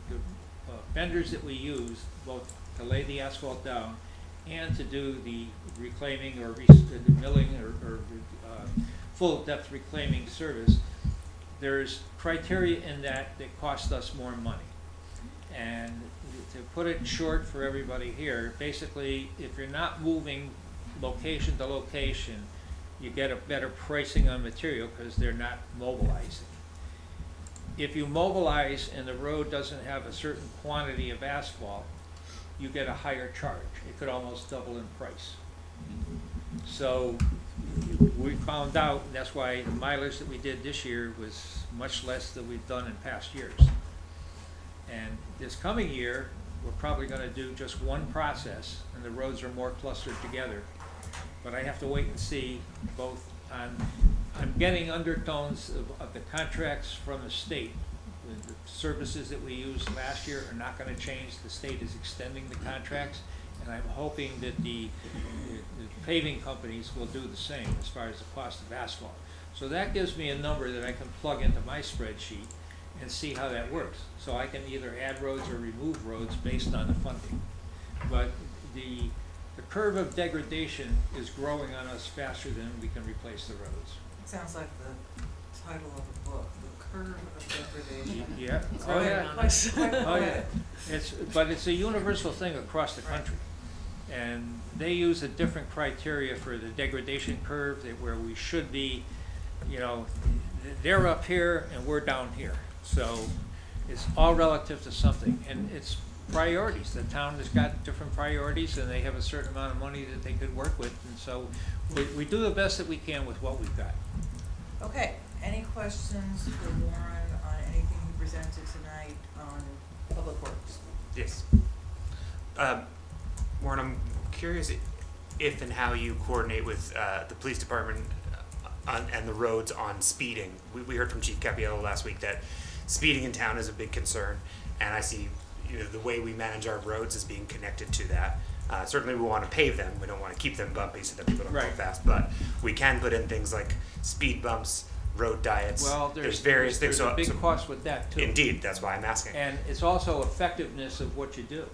vendors that we use, both to lay the asphalt down and to do the reclaiming or the milling or full depth reclaiming service, there's criteria in that cost us more money. And to put it short for everybody here, basically, if you're not moving location to location, you get a better pricing on material because they're not mobilizing. If you mobilize and the road doesn't have a certain quantity of asphalt, you get a higher charge. It could almost double in price. So we found out, and that's why the mileage that we did this year was much less than we've done in past years. And this coming year, we're probably going to do just one process, and the roads are more clustered together. But I have to wait and see both on, I'm getting undertones of the contracts from the state. The services that we used last year are not going to change. The state is extending the contracts, and I'm hoping that the paving companies will do the same as far as the cost of asphalt. So that gives me a number that I can plug into my spreadsheet and see how that works. So I can either add roads or remove roads based on the funding. But the the curve of degradation is growing on us faster than we can replace the roads. Sounds like the title of a book, The Curve of Degradation. Yeah, It's oh very yeah, honest. oh yeah. But it's a universal thing across the country. And they use a different criteria for the degradation curve, where we should be, you know, they're up here and we're down here. So it's all relative to something, and it's priorities. The town has got different priorities, and they have a certain amount of money that they could work with, and so we do the best that we can with what we've got. Okay, any questions for Warren on anything he presented tonight on Public Works? Yes. Warren, I'm curious if and how you coordinate with the police department and the roads on speeding. We heard from Chief Capiello last week that speeding in town is a big concern, and I see, you know, the way we manage our roads is being connected to that. Certainly we want to pave them. We don't want to keep them bumpy so that people don't go Right. fast, but we can put in things like speed bumps, road diets. Well, there's various things. There's a big so cost with that too. indeed, that's why I'm asking. And it's also effectiveness of what you do.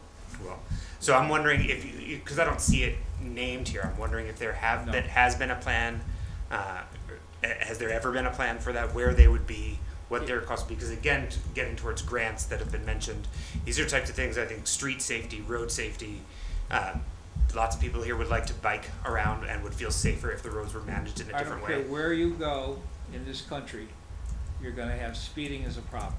Well, so I'm wondering if you, because I don't see it named here, I'm wondering if there has been a plan, has there ever been a plan for that, where they would be, what their cost would be? Because again, getting towards grants that have been mentioned, these are types of things, I think, street safety, road safety, lots of people here would like to bike around and would feel safer if the roads were managed in a I different don't way. care where you go in this country, you're gonna have speeding as a problem.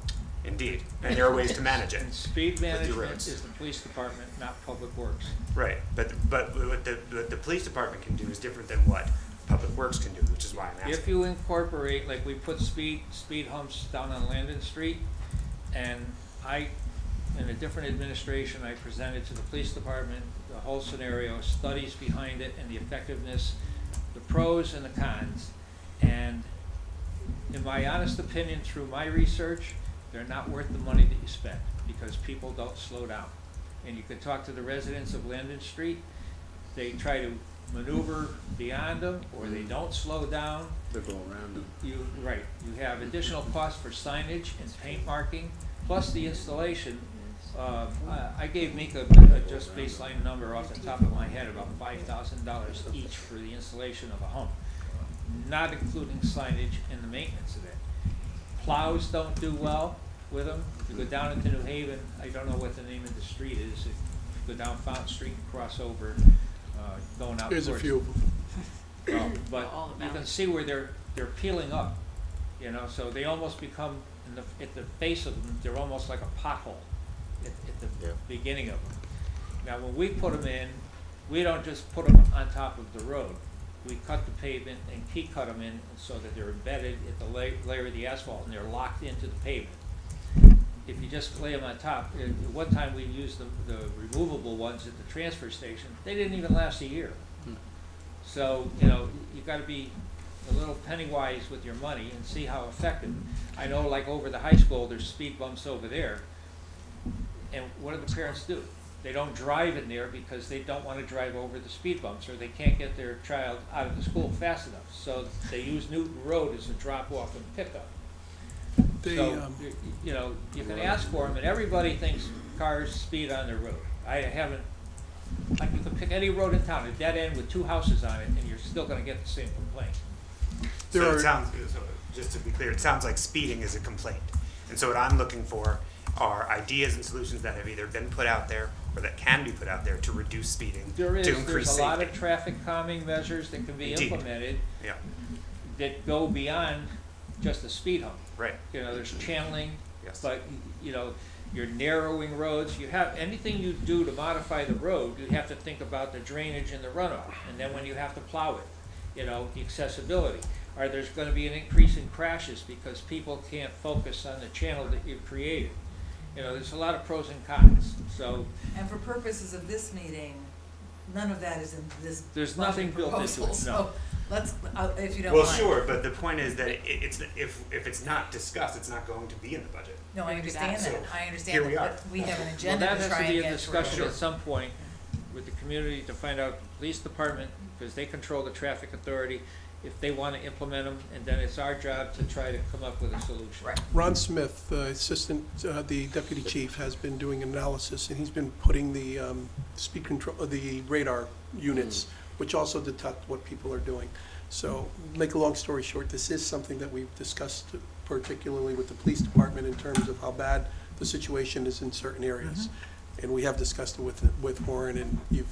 Indeed, and there are ways to manage it. And speed your management roads. is the police department, not public works. Right, but what the police department can do is different than what Public Works can do, which is why I'm asking. If you incorporate, like we put speed humps down on Landon Street, and in a different administration, I presented to the police department the whole scenario, studies behind it and the effectiveness, the pros and the cons. And in my honest opinion, through my research, they're not worth the money that you spend, because people don't slow down. And you could talk to the residents of Landon Street, they try to maneuver beyond them, or they don't slow down. They go around them. You have additional costs for signage and paint marking, plus the installation. I gave Mika a just baseline number off the top of my head, about $5,000 each for the installation of a hump, not including signage and the maintenance of it. Plows don't do well with them. If you go down into New Haven, I don't know what the name of the street is. If you go down Fountain Street and cross over, going out There's a towards- few of them. But All you about can it. see where they're peeling up, you know, so they almost become, at the base of them, they're almost like a pothole at the beginning of them. Now, when we put them in, we don't just put them on top of the road. We cut the pavement and key cut them in so that they're embedded at the layer of the asphalt, and they're locked into the pavement. If you just lay them on top, at one time we used the removable ones at the transfer station, they didn't even last a year. So, you know, you gotta be a little penny wise with your money and see how effective. I know, like over the high school, there's speed bumps over there, and what do the parents do? They don't drive in there because they don't wanna drive over the speed bumps, or they can't get their child out of the school fast enough, so they use Newton Road as a drop-off and pickup. They, So, you know, you can ask for them, and everybody thinks cars speed on their road. I haven't, like, you can pick any road in town, a dead end with 2 houses on it, and you're still gonna get the same complaint. There So are- it sounds, so just to be clear, it sounds like speeding is a complaint. And so what I'm looking for are ideas and solutions that have either been put out there or that can be put out there to reduce speeding, to increase safety. There's a lot of traffic calming measures that can be Indeed. implemented Yeah, that go beyond just a speed hump. right, You know, there's channeling, yes. but, you know, you're narrowing roads, you have, anything you do to modify the road, you have to think about the drainage and the runoff, and then when you have to plow it, you know, the accessibility. Or there's gonna be an increase in crashes because people can't focus on the channel that you've created. You know, there's a lot of pros and cons, so And for purposes of this meeting, none of that is in this there's nothing budget built into proposal, it, no. so let's, if you don't mind. Well, sure, but the point is that if it's not discussed, it's not going to be in the budget. No, I understand So, that, I here understand we that, are. but we have an Well, agenda that to has try to and be a get discussion through. at some point with the community to find out, the police department, because they control the traffic authority, if they want to implement them, and then it's our job to try to come up with a solution. Right. Ron Smith, the deputy chief, has been doing analysis, and he's been putting the speed control, the radar units, which also detect what people are doing. So, make a long story short, this is something that we've discussed, particularly with the police department, in terms of how bad the situation is in certain areas. And we have discussed it with Warren, and you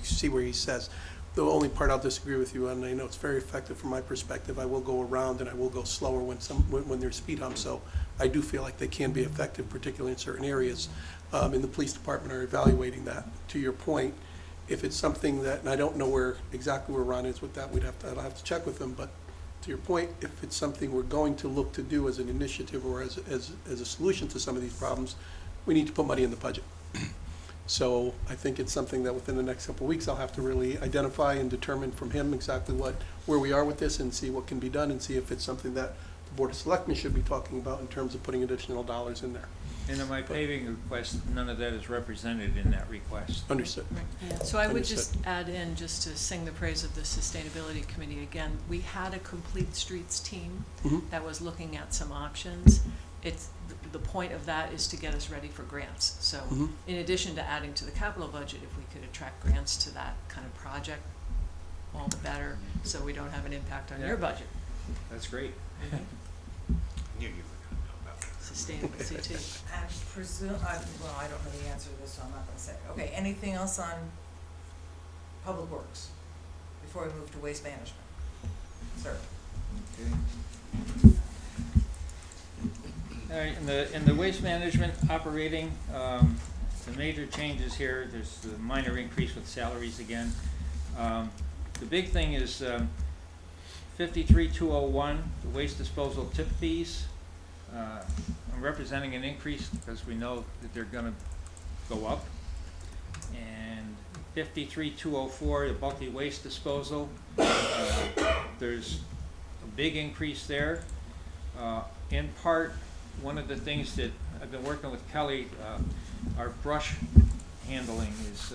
see where he says. The only part I'll disagree with you on, and I know it's very effective from my perspective, I will go around and I will go slower when there's speed humps. So I do feel like they can be effective, particularly in certain areas. And the police department are evaluating that. To your point, if it's something that, and I don't know exactly where Ron is with that, I'll have to check with him, but to your point, if it's something we're going to look to do as an initiative or as a solution to some of these problems, we need to put money in the budget. So I think it's something that within the next couple of weeks, I'll have to really identify and determine from him exactly where we are with this, and see what can be done, and see if it's something that the Board of Selectmen should be talking about in terms of putting additional dollars in there. And in my paving request, none of that is represented in that request. Understood. So I would Understood. just add in, just to sing the praise of the Sustainability Committee again, we had a Complete Streets team Mhm. that was looking at some options. The point of that is to get us ready for grants. So Mhm. in addition to adding to the capital budget, if we could attract grants to that kind of project, all the better, so we don't have an impact on your budget. That's great. I knew you were gonna know about that. Sustainable CT. And well, I don't know the answer to this, so I'm not gonna say. Okay, anything else on Public Works before we move to Waste Management? Sir? All right, in the waste management operating, the major changes here, there's the minor increase with salaries again. The big thing is 53,201, the waste disposal tip fees. I'm representing an increase because we know that they're gonna go up. And 53,204, the bulky waste disposal, there's a big increase there. In part, one of the things that I've been working with Kelly, our brush handling is,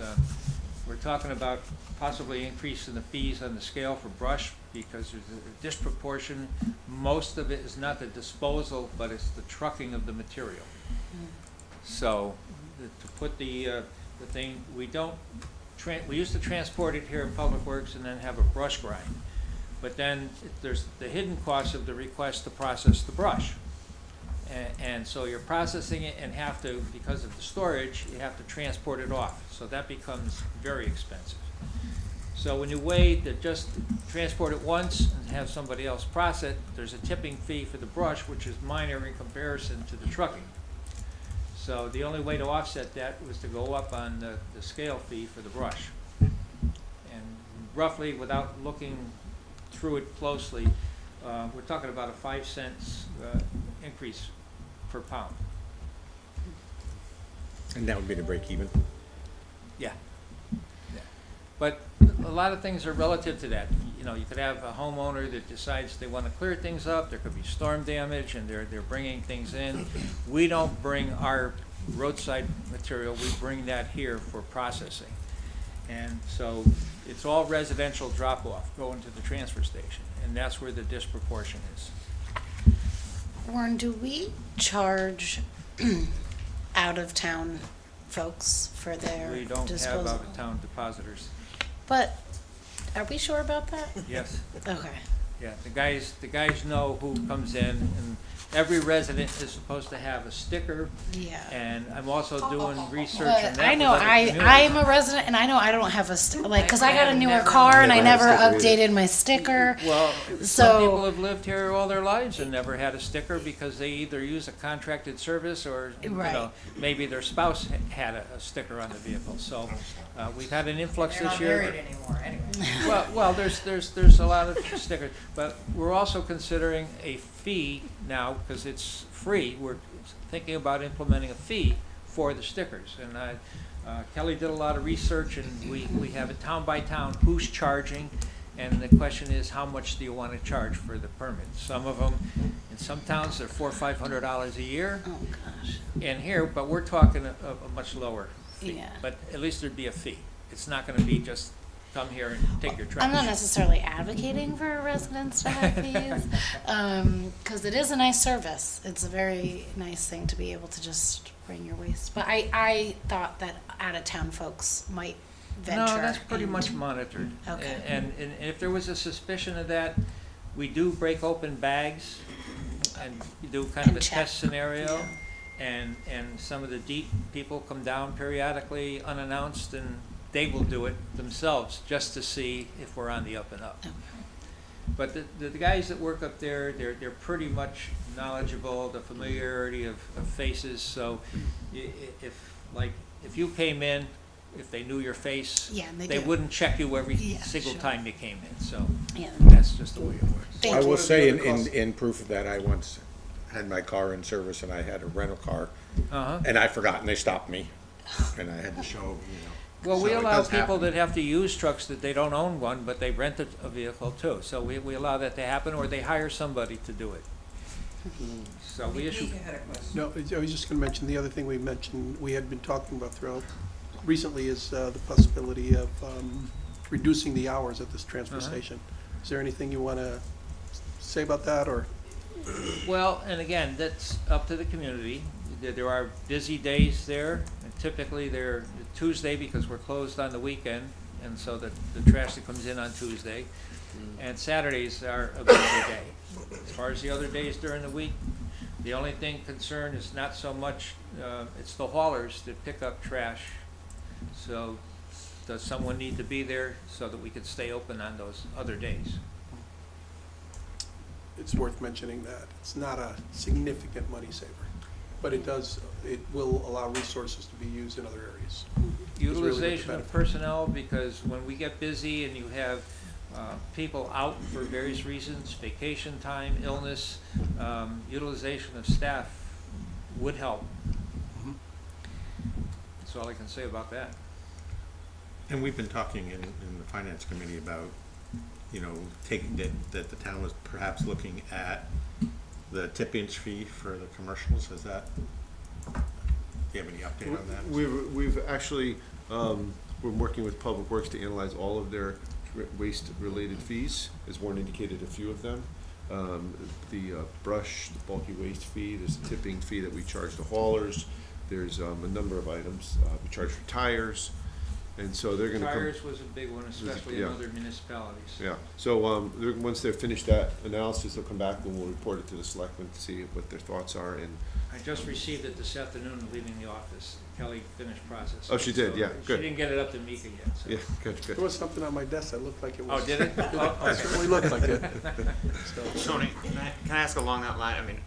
we're talking about possibly increasing the fees on the scale for brush because there's a disproportion. Most of it is not the disposal, but it's the trucking of the material. So to put the thing, we used to transport it here in Public Works and then have a brush grind. But then there's the hidden cost of the request to process the brush. And so you're processing it and have to, because of the storage, you have to transport it off. So that becomes very expensive. So when you weigh to just transport it once and have somebody else process it, there's a tipping fee for the brush, which is minor in comparison to the trucking. So the only way to offset that was to go up on the scale fee for the brush. And roughly, without looking through it closely, we're talking about a 5 cents increase per pound. And that would be to break even? Yeah. But a lot of things are relative to that. You know, you could have a homeowner that decides they want to clear things up. There could be storm damage, and they're bringing things in. We don't bring our roadside material. We bring that here for processing. And so it's all residential drop-off going to the transfer station, and that's where the disproportion is. Warren, do we charge out-of-town folks for their We don't disposal? have out-of-town depositors. But are we sure about that? Yes. Okay. Yeah, the guys know who comes in, and every resident is supposed to have a sticker. Yeah. And I'm also doing research But on that. I know with other I communities. am a resident, and I know I don't have a because I got a I've newer never- car and I Never never had a sticker updated my sticker. Well, So- some people have lived here all their lives and never had a sticker because they either use a contracted service or, you Right. know, maybe their spouse had a sticker on the vehicle. So we've had an influx They're this not year. married anymore, anyway. Well, there's a lot of stickers, but we're also considering a fee now because it's free. We're thinking about implementing a fee for the stickers, and Kelly did a lot of research, and we have it town by town who's charging, and the question is how much do you want to charge for the permit? Some of them, in some towns, they're $400 or $500 a year. Oh gosh. In here, but we're talking a much lower fee. Yeah. But at least there'd be a fee. It's not going to be just come here and take your trash. I'm not necessarily advocating for residents to have fees, because it is a nice service. It's a very nice thing to be able to just bring your waste. But I thought that out-of-town folks might venture. No, that's pretty and- much monitored. Okay. And if there was a suspicion of that, we do break open bags and do kind of And a check. test scenario. Yeah. And some of the deep people come down periodically unannounced, and they will do it themselves just to see if we're on the up and up. Okay. But the guys that work up there, they're pretty much knowledgeable, the familiarity of faces, so if you came in, if they knew your face, Yeah, they they do. wouldn't check you every Yeah, single sure. time you came in, so Yeah. that's just the way it works. Thank I you. will say in, What are the other in proof of that, I once had my car in service and I had a rental car Uh-huh. and I forgot and they stopped me. And I had to show, you know. Well, we So it allow does people happen. that have to use trucks that they don't own one, but they rent a vehicle too. So we allow that to happen, or they hire somebody to do it. So we issue. Mika had a question. No, I was just going to mention, the other thing we mentioned, we had been talking about throughout recently is the possibility of reducing the hours at this transfer Uh-huh. station. Is there anything you want to say about that, or? Well, and again, that's up to the community. There are busy days there, and typically they're Tuesday because we're closed on the weekend, and so the trash that comes in on Tuesday. And Saturdays are a busy day. As far as the other days during the week, the only thing concerned is not so much, it's the haulers that pick up trash. So does someone need to be there so that we can stay open on those other days? It's worth mentioning that it's not a significant money saver, but it will allow resources to be used in other areas. really what the Utilization of benefit. personnel, because when we get busy and you have people out for various reasons, vacation time, illness, utilization of staff would help. Mhm. That's all I can say about that. And we've been talking in the finance committee about, you know, taking that the town was perhaps looking at the tip-inch fee for the commercials. Is that, do you have any update on that? We've actually, we're working with Public Works to analyze all of their waste-related fees, as Warren indicated, a few of them. The brush, the bulky waste fee, there's a tipping fee that we charge the haulers, there's a number of items, we charge for tires, and so they're gonna come. Tires was a big one, especially in yeah. other municipalities. Yeah, so, once they've finished that analysis, they'll come back and we'll report it to the selectmen to see what their thoughts are, and I just received it this afternoon leaving the office. Kelly finished processing. Oh, she did, so yeah, good. She didn't get it up to Mika yet, so. yeah, good. There was something on my desk that looked like it was. Oh, did it? Oh, It certainly looked like it. So, Tony, can I ask along that line? I mean,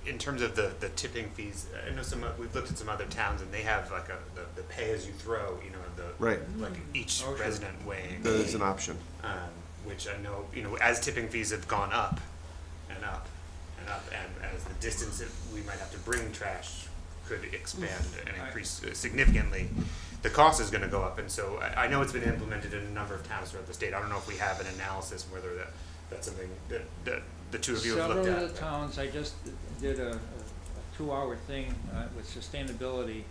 in terms of the tipping fees, I know we've looked at some other towns and they have like the pay as you throw, you know, Right. like each Oh, sure. resident weighing. That is an option. Which I know, you know, as tipping fees have gone up and up and up, and as the distance that we might have to bring trash could expand and increase significantly, the cost is gonna go up, and so I know it's been implemented in a number of towns throughout the state. I don't know if we have an analysis whether that's something that the two of you have looked Several at. of the towns, I just did a 2-hour thing with sustainability,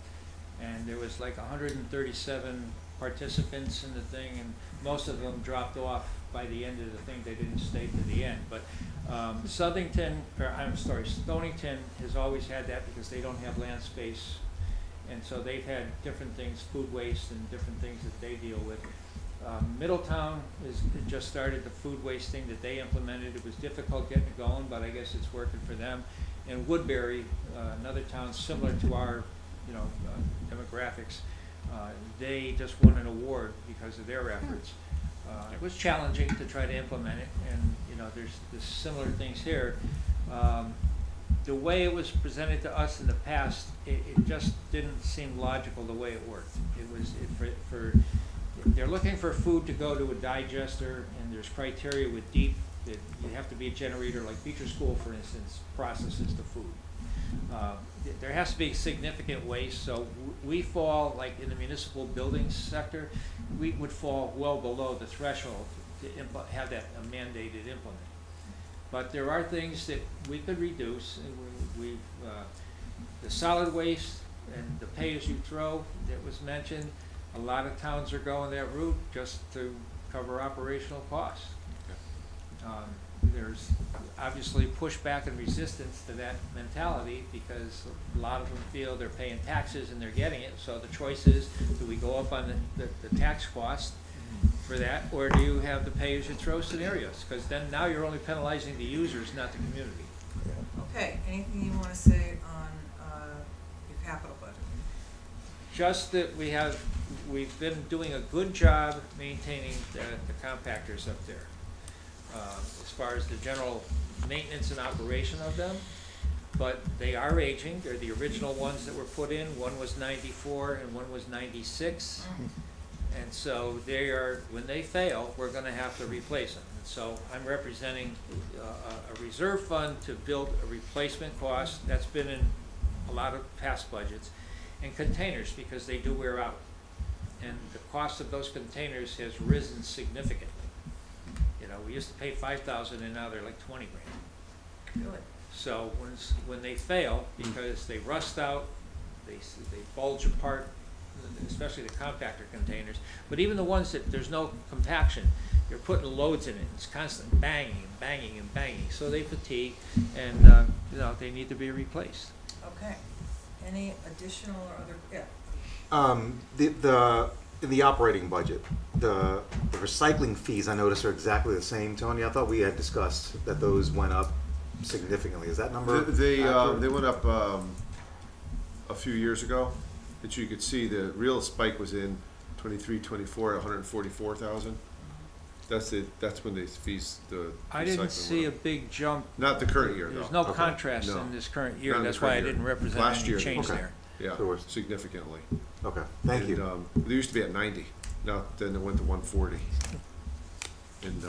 and there was like 137 participants in the thing, and most of them dropped off by the end of the thing. They didn't stay to the end. But Stonington has always had that because they don't have land space, and so they've had different things, food waste and different things that they deal with. Middletown just started the food waste thing that they implemented. It was difficult getting it going, but I guess it's working for them. And Woodbury, another town similar to our, demographics, they just won an award because of their efforts. It was challenging to try to implement it, and there's similar things here. The way it was presented to us in the past, it just didn't seem logical the way it worked. They're looking for food to go to a digester, and there's criteria with deep that you have to be a generator, like Beecher School, for instance, processes the food. There has to be significant waste, so we fall, like in the municipal buildings sector, we would fall well below the threshold to have that mandated implement. But there are things that we could reduce, and the solid waste and the pay-as-you-throw that was mentioned, a lot of towns are going that route just to cover operational costs. There's obviously pushback and resistance to that mentality because a lot of them feel they're paying taxes and they're getting it. So the choice is, do we go up on the tax cost for that, or do you have the pay-as-you-throw scenarios? Because then now you're only penalizing the users, not the community. Okay, anything you want to say on your capital budget? Just that we've been doing a good job maintaining the compactors up there. As far as the general maintenance and operation of them, but they are aging. They're the original ones that were put in. One was 94 and one was 96. And so they are, when they fail, we're gonna have to replace them. And so I'm representing a reserve fund to build a replacement cost. That's been in a lot of past budgets. And containers, because they do wear out. And the cost of those containers has risen significantly. You know, we used to pay $5,000 and now they're like 20 grand. Really? So when they fail, because they rust out, they bulge apart, especially the compactor containers, but even the ones that there's no compaction, you're putting loads in it, it's constant banging and banging and banging, so they fatigue and you know, they need to be replaced. Okay. Any additional or other, yeah. In the operating budget, the recycling fees I noticed are exactly the same, Tony. I thought we had discussed that those went up significantly. Is that number They accurate? went up a few years ago, and you could see the real spike was in 23, 24 at 144,000. That's when they fees the. I didn't recycling see a went up. big jump. Not the current year, though. There's no Okay. contrast No. in this current Not year, in the that's why I current year. didn't represent Last any year, change okay. there. Yeah, There was- significantly. Okay, thank you. And, they used to be at 90. Now then it went to 140. And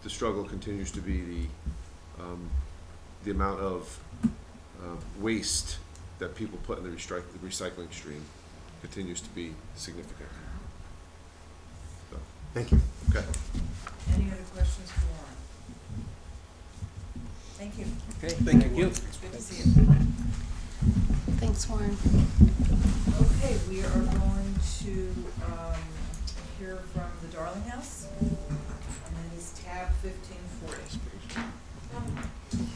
the struggle continues to be the amount of waste that people put in the recycling stream continues to be significant. So, Thank you. okay. Any other questions for Warren? Thank you. Okay, Thank you. It's good to see you. Thanks, Warren. Okay, we are going to hear from the Darling House, and it is tab 1540.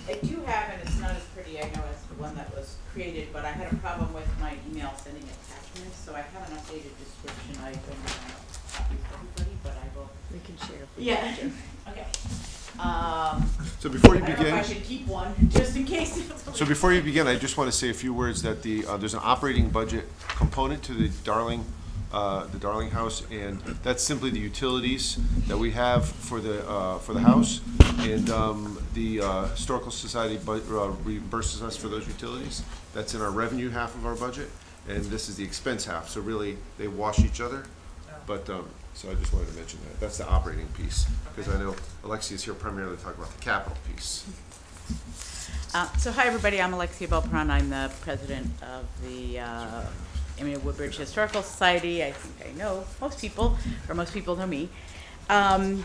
I do have, and it's not as pretty, I know, as the one that was created, but I had a problem with my email sending attachments, so I have an updated description. I don't have copies for everybody, but I will. We can share. Yeah, okay. So before you I don't know if I begin, should keep one, just in case. so before you begin, I just want to say a few words that there's an operating budget component to the Darling House, and that's simply the utilities that we have for the house, and the Historical Society reimburses us for those utilities. That's in our revenue half of our budget, and this is the expense half. So really, they wash each other. But so I just wanted to mention that. That's the operating piece, because I know Alexia is here primarily to talk about the capital piece. So hi, everybody. I'm Alexia Belperon. I'm the president of the Emmy Woodbridge Historical Society. I think I know most people, or most people know me. The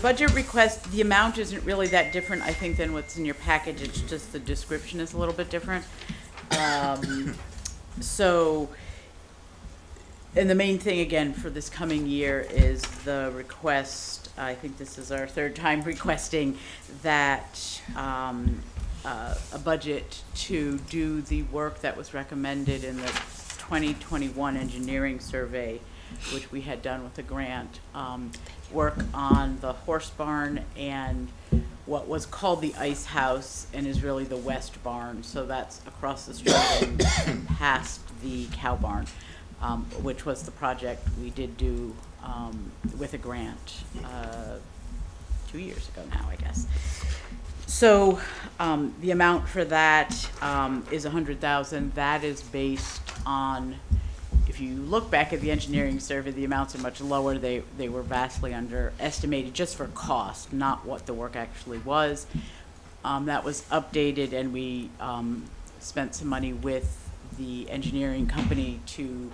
budget request, the amount isn't really that different, I think, than what's in your package. It's just the description is a little bit different. And the main thing, again, for this coming year is the request, I think this is our third time requesting that a budget to do the work that was recommended in the 2021 engineering survey, which we had done with a grant, work on the horse barn and what was called the ice house and is really the west barn. So that's across the street and past the cow barn. Which was the project we did do with a grant 2 years ago now, I guess. So the amount for that is $100,000. That is based on, if you look back at the engineering survey, the amounts are much lower. They were vastly underestimated just for cost, not what the work actually was. That was updated, and we spent some money with the engineering company to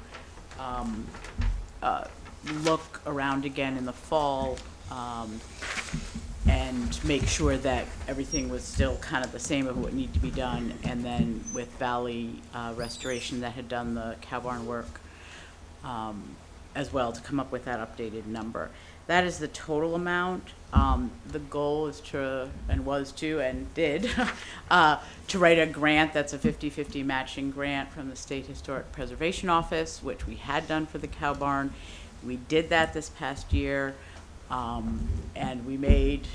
look around again in the fall and make sure that everything was still kind of the same of what needed to be done. And then with Valley Restoration that had done the cow barn work, as well to come up with that updated number. That is the total amount. The goal is to, and was to, and did, to write a grant that's a 50-50 matching grant from the State Historic Preservation Office, which we had done for the cow barn. We did that this past year, and we made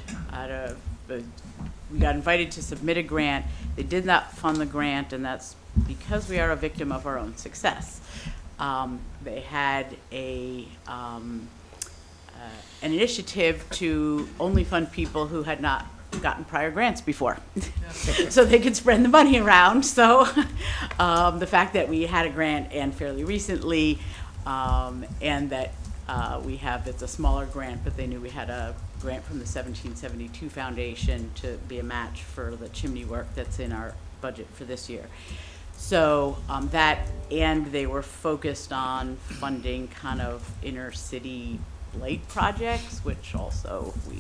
we got invited to submit a grant. They did not fund the grant, and that's because we are a victim of our own success. They had an initiative to only fund people who had not gotten prior grants before, so they could spread the money around. So the fact that we had a grant and fairly recently, and that it's a smaller grant, but they knew we had a grant from the 1772 Foundation to be a match for the chimney work that's in our budget for this year. So that, and they were focused on funding kind of inner city light projects, which also we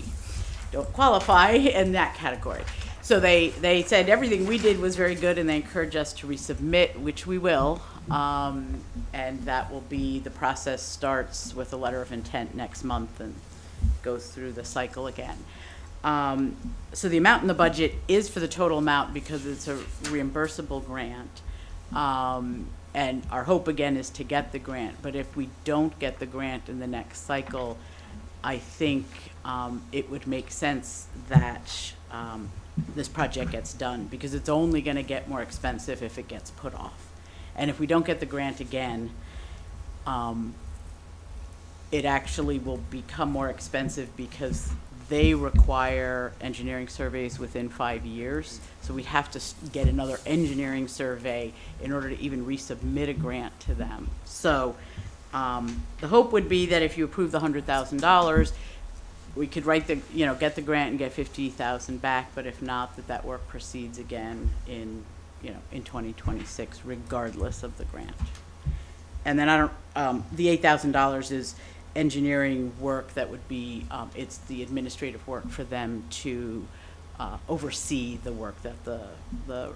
don't qualify in that category. So they said everything we did was very good, and they encouraged us to resubmit, which we will. And that will be, the process starts with a letter of intent next month and goes through the cycle again. So the amount in the budget is for the total amount because it's a reimbursable grant. And our hope again is to get the grant, but if we don't get the grant in the next cycle, I think it would make sense that this project gets done, because it's only going to get more expensive if it gets put off. And if we don't get the grant again, it actually will become more expensive because they require engineering surveys within 5 years. So we'd have to get another engineering survey in order to even resubmit a grant to them. So the hope would be that if you approve the $100,000, we could get the grant and get 50,000 back. But if not, that work proceeds again in 2026, regardless of the grant. And then the $8,000 is engineering work that would be, it's the administrative work for them to oversee the work that the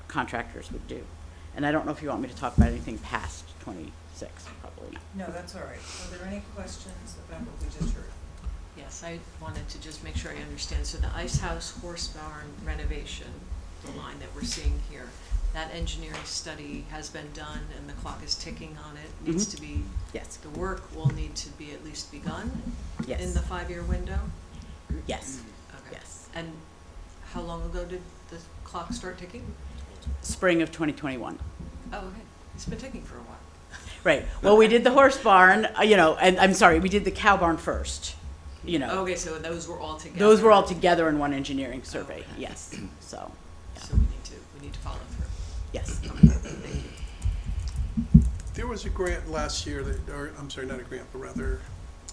contractors would do. And I don't know if you want me to talk about anything past 26, probably not. No, that's all right. Are there any questions about what we just heard? Yes, I wanted to just make sure I understand. So the ice house horse barn renovation, the line that we're seeing here, that engineering study has been done and the clock is ticking on it, needs to be, Yes. the work will need to be at least begun Yes. in the 5-year window? Yes. Okay. Yes. And how long ago did the clock start ticking? Spring of 2021. Oh, okay. It's been ticking for a while. Right. Well, we did the horse barn, and I'm sorry, we did the cow barn first, Okay, so those were all together? Those were all together in one engineering survey, Okay. yes. So, yeah. So we need to follow through. Yes. Thank you. There was a grant last year not a grant, but rather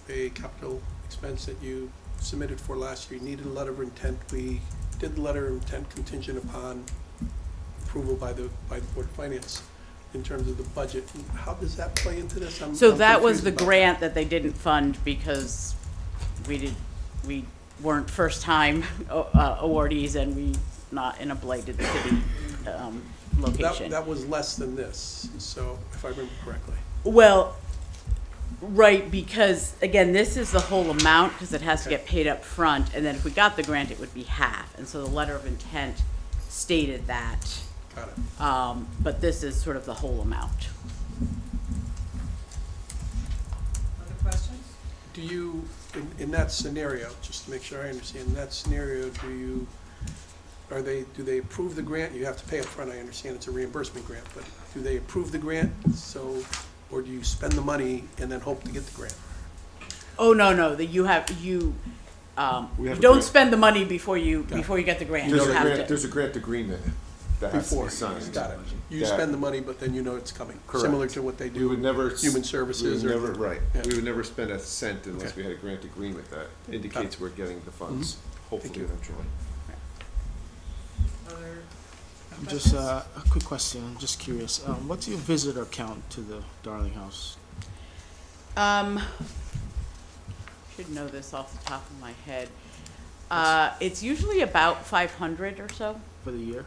a capital expense that you submitted for last year. You needed a letter of intent. We did the letter of intent contingent upon approval by the Board of Finance in terms of the budget. How does that play into this? So I'm that was confused the about grant that they didn't fund because we weren't first-time awardees, and we not in a blighted city location. That was less than this, so if I remember correctly. Well, right, because again, this is the whole amount because it has to get paid up front, and then if we got the grant, it would be half. And so the letter of intent stated that. Got it. But this is sort of the whole amount. Other questions? Do you, in that scenario, just to make sure I understand, in that scenario, do they approve the grant? You have to pay up front. I understand it's a reimbursement grant, but do they approve the grant? Or do you spend the money and then hope to get the grant? Oh, no, you We have a don't grant. spend the money before you get the grant. There's You a have grant, to- there's a grant agreement that has to Before, be signed. got it. You That- spend the money, but then you know it's coming. Correct. Similar to what they We do would never. Human Services We or. would never, right. Yeah. We would never spend a cent unless Okay. we had a grant agreement that indicates we're getting the funds, hopefully you. eventually. Other Just questions? a quick question. I'm just curious. What's your visitor count to the Darling House? Should know this off the top of my head. It's usually about 500 or so. For the year?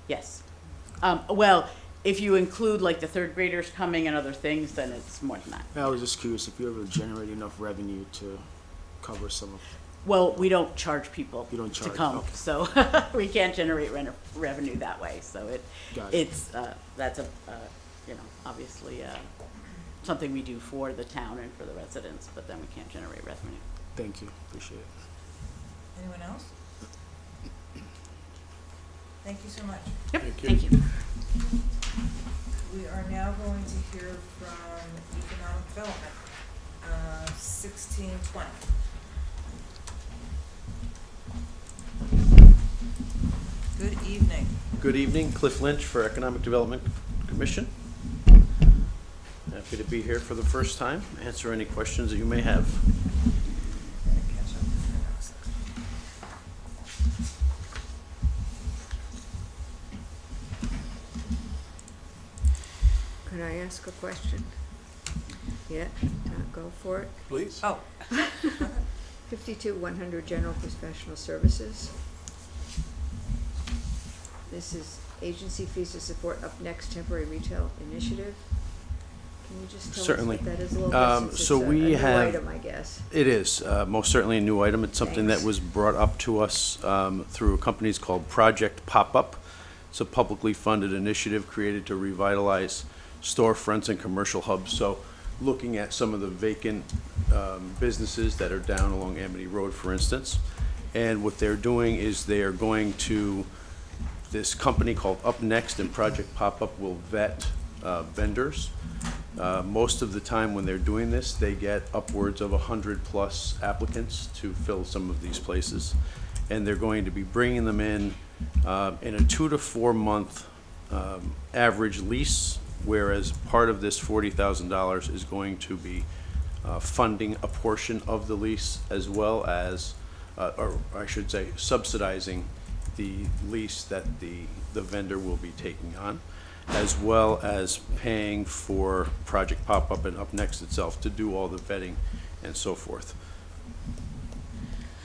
Yes. Well, if you include like the third graders coming and other things, then it's more than that. I was just curious if you ever generate enough revenue to cover some of. Well, we don't charge people You don't to charge, come, okay. so we can't generate revenue that way. So Got it. it's that's obviously something we do for the town and for the residents, but then we can't generate revenue. Thank you, appreciate it. Anyone else? Thank you so much. Yep. Thank you. Thank you. We are now going to hear from Economic Development, 1620. Good evening. Good evening, Cliff Lynch for Economic Development Commission. Happy to be here for the first time, answer any questions that you may have. Can I ask a question? Yeah, go for it. Please. Oh, 52-100 General Professional Services. This is agency fees to support Up Next Temporary Retail Initiative. Can you just tell Certainly. us what that is a little bit, since So it's we a new have- item, I guess. It is most certainly a new item. It's something that Thanks. was brought up to us through companies called Project Pop-Up. It's a publicly funded initiative created to revitalize storefronts and commercial hubs. So looking at some of the vacant businesses that are down along Amity Road, for instance. And what they're doing is they are going to, this company called Up Next and Project Pop-Up will vet vendors. Most of the time when they're doing this, they get upwards of 100+ applicants to fill some of these places. And they're going to be bringing them in a 2 to 4 month average lease, whereas part of this $40,000 is going to be funding a portion of the lease, as well as, or I should say, subsidizing the lease that the vendor will be taking on, as well as paying for Project Pop-Up and Up Next itself to do all the vetting and so forth.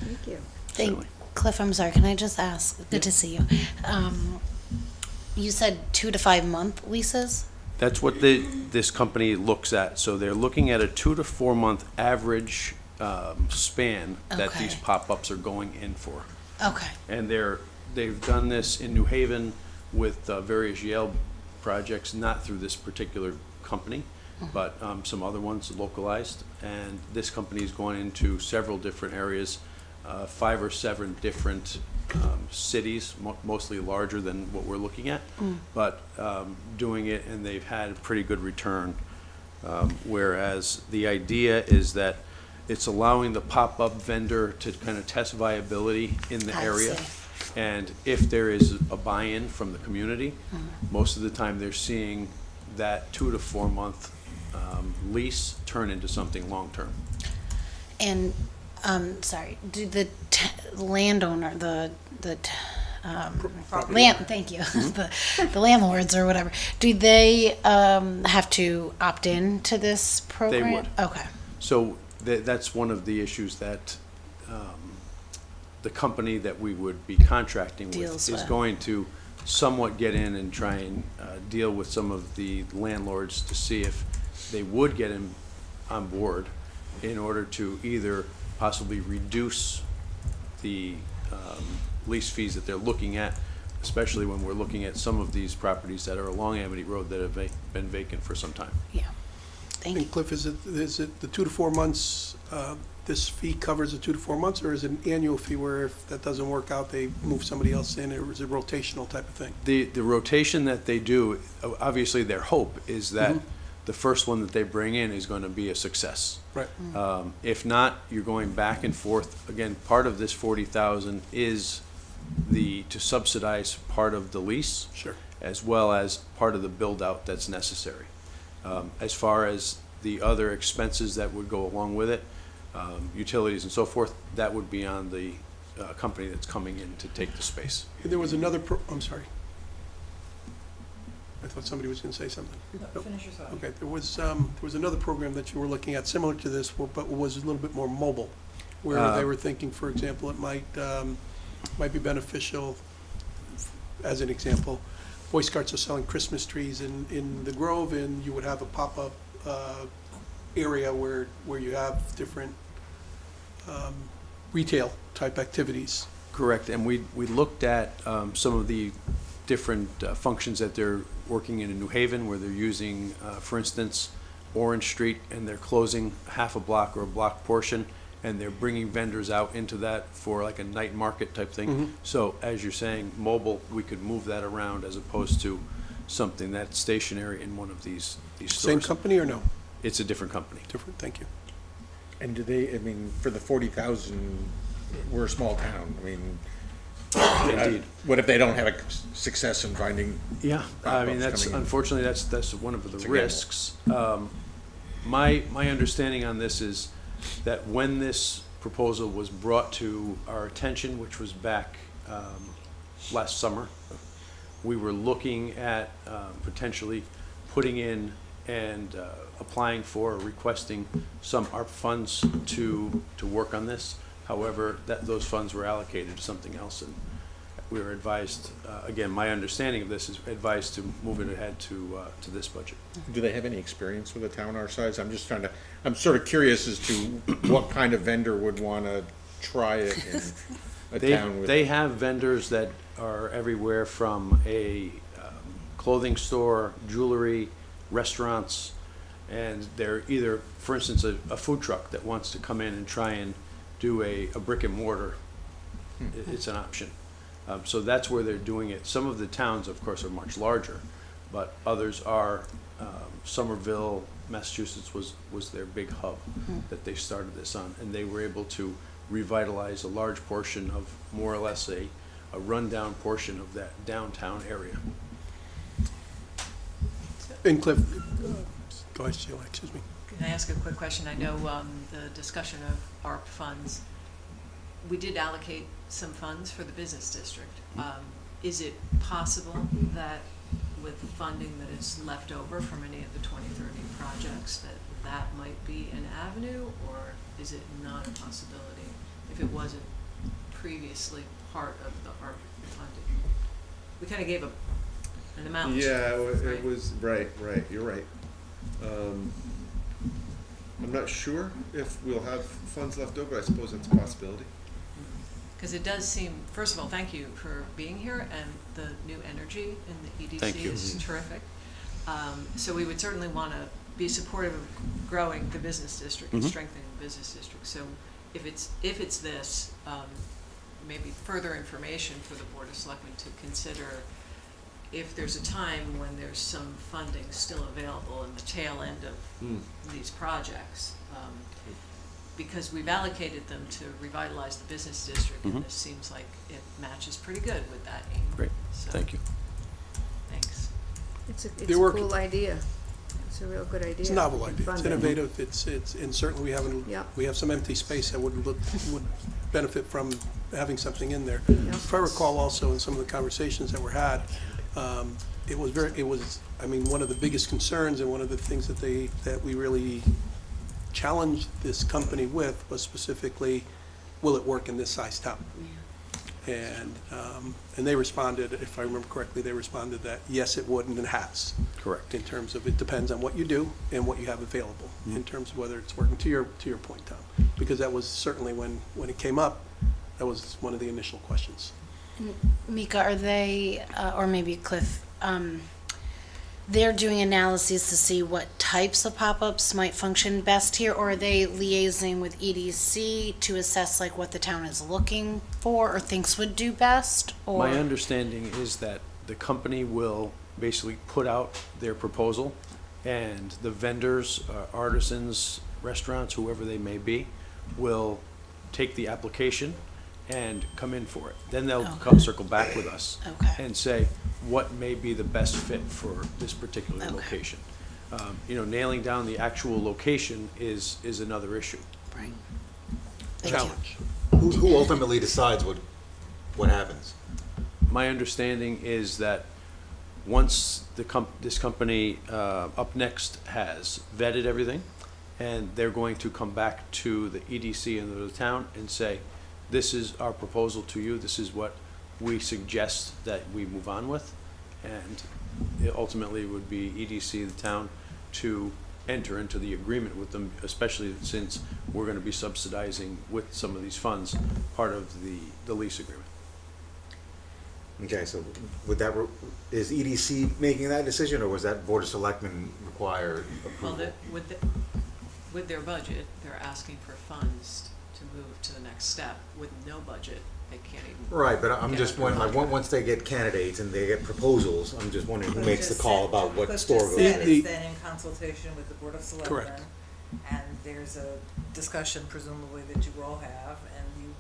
Thank you. Certainly. Cliff, I'm sorry, can I just ask? Good to see you. You said 2 to 5 month leases? That's what this company looks at. So they're looking at a 2 to 4 month average span that these Okay. pop-ups are going in for. Okay. And they've done this in New Haven with various Yale projects, not through this particular company, but some other ones localized. And this company is going into several different areas, 5 or 7 different cities, mostly larger than what we're looking at, but doing it, and they've had a pretty good return. Whereas the idea is that it's allowing the pop-up vendor to kind of test viability in the I area. see. And if there is a buy-in from the community, most of the time they're seeing that 2 to 4 month lease turn into something long-term. And, sorry, do the landowner, thank you, the landlords or whatever, do they have to opt in to this program? would. Okay. So that's one of the issues that the company that we would be contracting with Deals is with. going to somewhat get in and try and deal with some of the landlords to see if they would get him on board in order to either possibly reduce the lease fees that they're looking at, especially when we're looking at some of these properties that are along Amity Road that have been vacant for some time. Yeah. Thank you. And Cliff, is it the 2 to 4 months, this fee covers the 2 to 4 months, or is it an annual fee where if that doesn't work out, they move somebody else in, or is it a rotational type of thing? The rotation that they do, obviously their hope is that the first one that they bring in is going to be a success. Right. If not, you're going back and forth. Again, part of this 40,000 is to subsidize part of the lease. Sure. As well as part of the build-out that's necessary. As far as the other expenses that would go along with it, utilities and so forth, that would be on the company that's coming in to take the space. And there was another, I'm sorry. I thought somebody was going to say something. Nope. Finish your thought. Okay, there was another program that you were looking at similar to this, but was a little bit more mobile, where they were thinking, for example, it might be beneficial, as an example, Boy Scouts are selling Christmas trees in the Grove, and you would have a pop-up area where you have different retail-type activities. Correct, and we looked at some of the different functions that they're working in New Haven, where they're using, for instance, Orange Street, and they're closing half a block or a block portion, and they're bringing vendors out into that for like a night market type thing. Mhm. So as you're saying, mobile, we could move that around as opposed to something that's stationary in one of these stores. Same company or no? It's a different company. Different, thank you. And do they, I mean, for the 40,000, we're a small town, I mean, Indeed. what if they don't have a success in finding? Yeah, I mean, pop-ups that's, coming in? unfortunately, that's one of the It's a risks. My understanding on this is that when this proposal was brought to our attention, which was back last summer, we were looking at potentially putting in and applying for, or requesting some ARP funds to work on this. However, those funds were allocated to something else, and we were advised, again, my understanding of this is advised to move it ahead to this budget. Do they have any experience with a town our size? I'm just trying to, I'm sort of curious as to what kind of vendor would want to try it in a town with. They have vendors that are everywhere from a clothing store, jewelry, restaurants, and they're either, for instance, a food truck that wants to come in and try and do a brick and mortar. It's an option. So that's where they're doing it. Some of the towns, of course, are much larger, but others are, Somerville, Massachusetts was their big hub that they started this on, and they were able to revitalize a large portion of, more or less, a rundown portion of that downtown area. And Cliff, go ahead, Sheila, excuse me. Can I ask a quick question? I know the discussion of ARP funds, we did allocate some funds for the business district. Is it possible that with funding that is left over from any of the 2030 projects that might be an avenue, or is it not a possibility if it wasn't previously part of the ARP funding? We kind of gave an amount. Yeah, it right? was, right, you're right. I'm not sure if we'll have funds left over, I suppose that's a possibility. Because it does seem, first of all, thank you for being here, and the new energy in the Thank EDC you. is terrific. So we would certainly want to be supportive of growing the business district and strengthening the business district. So if it's this, maybe further information for the Board of Selectmen to consider if there's a time when there's some funding still available in the tail end of these projects. Because we've allocated them to revitalize the business district, and this seems like it matches pretty good with that aim. Great, So, thank you. Thanks. It's a They're working. cool idea. It's a real good idea. It's a novel idea, it's Fund it. innovative, it's, and certainly Yeah. we have some empty space that would benefit from having something in there. Yeah. If I recall also in some of the conversations that were had, it was, I mean, one of the biggest concerns and one of the things that we really challenged this company with was specifically, will it work in this size town? And they responded, if I remember correctly, they responded that yes, it would, and it has. Correct. In terms of, it depends on what you do and what you have available, in terms of whether it's working, to your point, Tom. Because that was certainly when it came up, that was one of the initial questions. Mika, are they, or maybe Cliff, they're doing analyses to see what types of pop-ups might function best here, or are they liaising with EDC to assess like what the town is looking for or thinks would do best? Or My understanding is that the company will basically put out their proposal, and the vendors, artisans, restaurants, whoever they may be, will take the application and come in for it. Then they'll circle back with us Okay. and say what may be the best fit for this particular location. Nailing down the actual location is another issue. Right. Thank you. Challenge. Who ultimately decides what happens? My understanding is that once this company up next has vetted everything, and they're going to come back to the EDC and the town and say, this is our proposal to you, this is what we suggest that we move on with, And it ultimately would be EDC, the town, to enter into the agreement with them, especially since we're gonna be subsidizing with some of these funds, part of the lease agreement. Okay, so would that, is EDC making that decision, or was that Board of Selectmen required Well, approval? with their budget, they're asking for funds to move to the next step. With no budget, they can't even. Right, but I'm get just a wondering, like, contract. once they get candidates and they get proposals, I'm just wondering who Cliff makes the just call said- about what Cliff store just goes said in. it's then in consultation with the Board of Selectmen. Correct. And there's a discussion presumably that you all have, and you,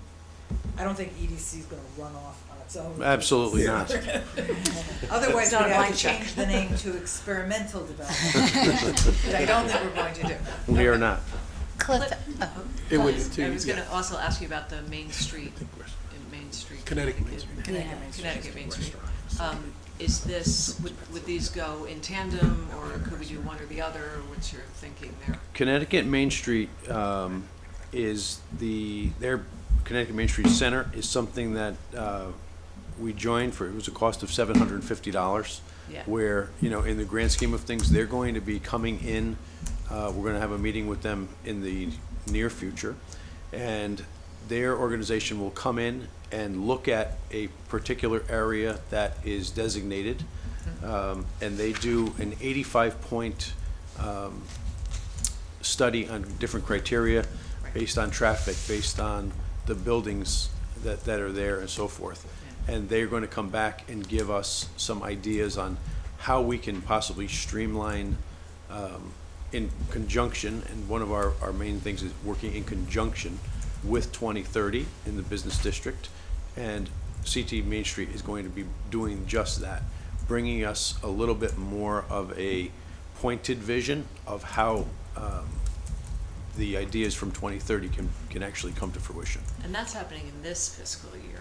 I don't think EDC is gonna run off on its own. Absolutely not. Otherwise, It's not we'd a have blank to check. change the name to experimental development, which I don't think we're going to do. We are not. Cliff, It would, I was yeah. gonna also ask you about the Main Street, in Main Street. Connecticut Main Street. Connecticut Main Street. Connecticut Main Street. Is this, would these go in tandem, or could we do one or the other, or what's your thinking there? Connecticut Main Street is their Connecticut Main Street Center is something that we joined for, it was a cost of $750. Yeah. Where, you know, in the grand scheme of things, they're going to be coming in, we're going to have a meeting with them in the near future, and their organization will come in and look at a particular area that is designated, and they do an 85-point study on different criteria based on traffic, based on the buildings that are there and so forth. And they're going to come back and give us some ideas on how we can possibly streamline in conjunction, and one of our main things is working in conjunction with 2030 in the business district. And CT Main Street is going to be doing just that, bringing us a little bit more of a pointed vision of how the ideas from 2030 can actually come to fruition. And that's happening in this fiscal year.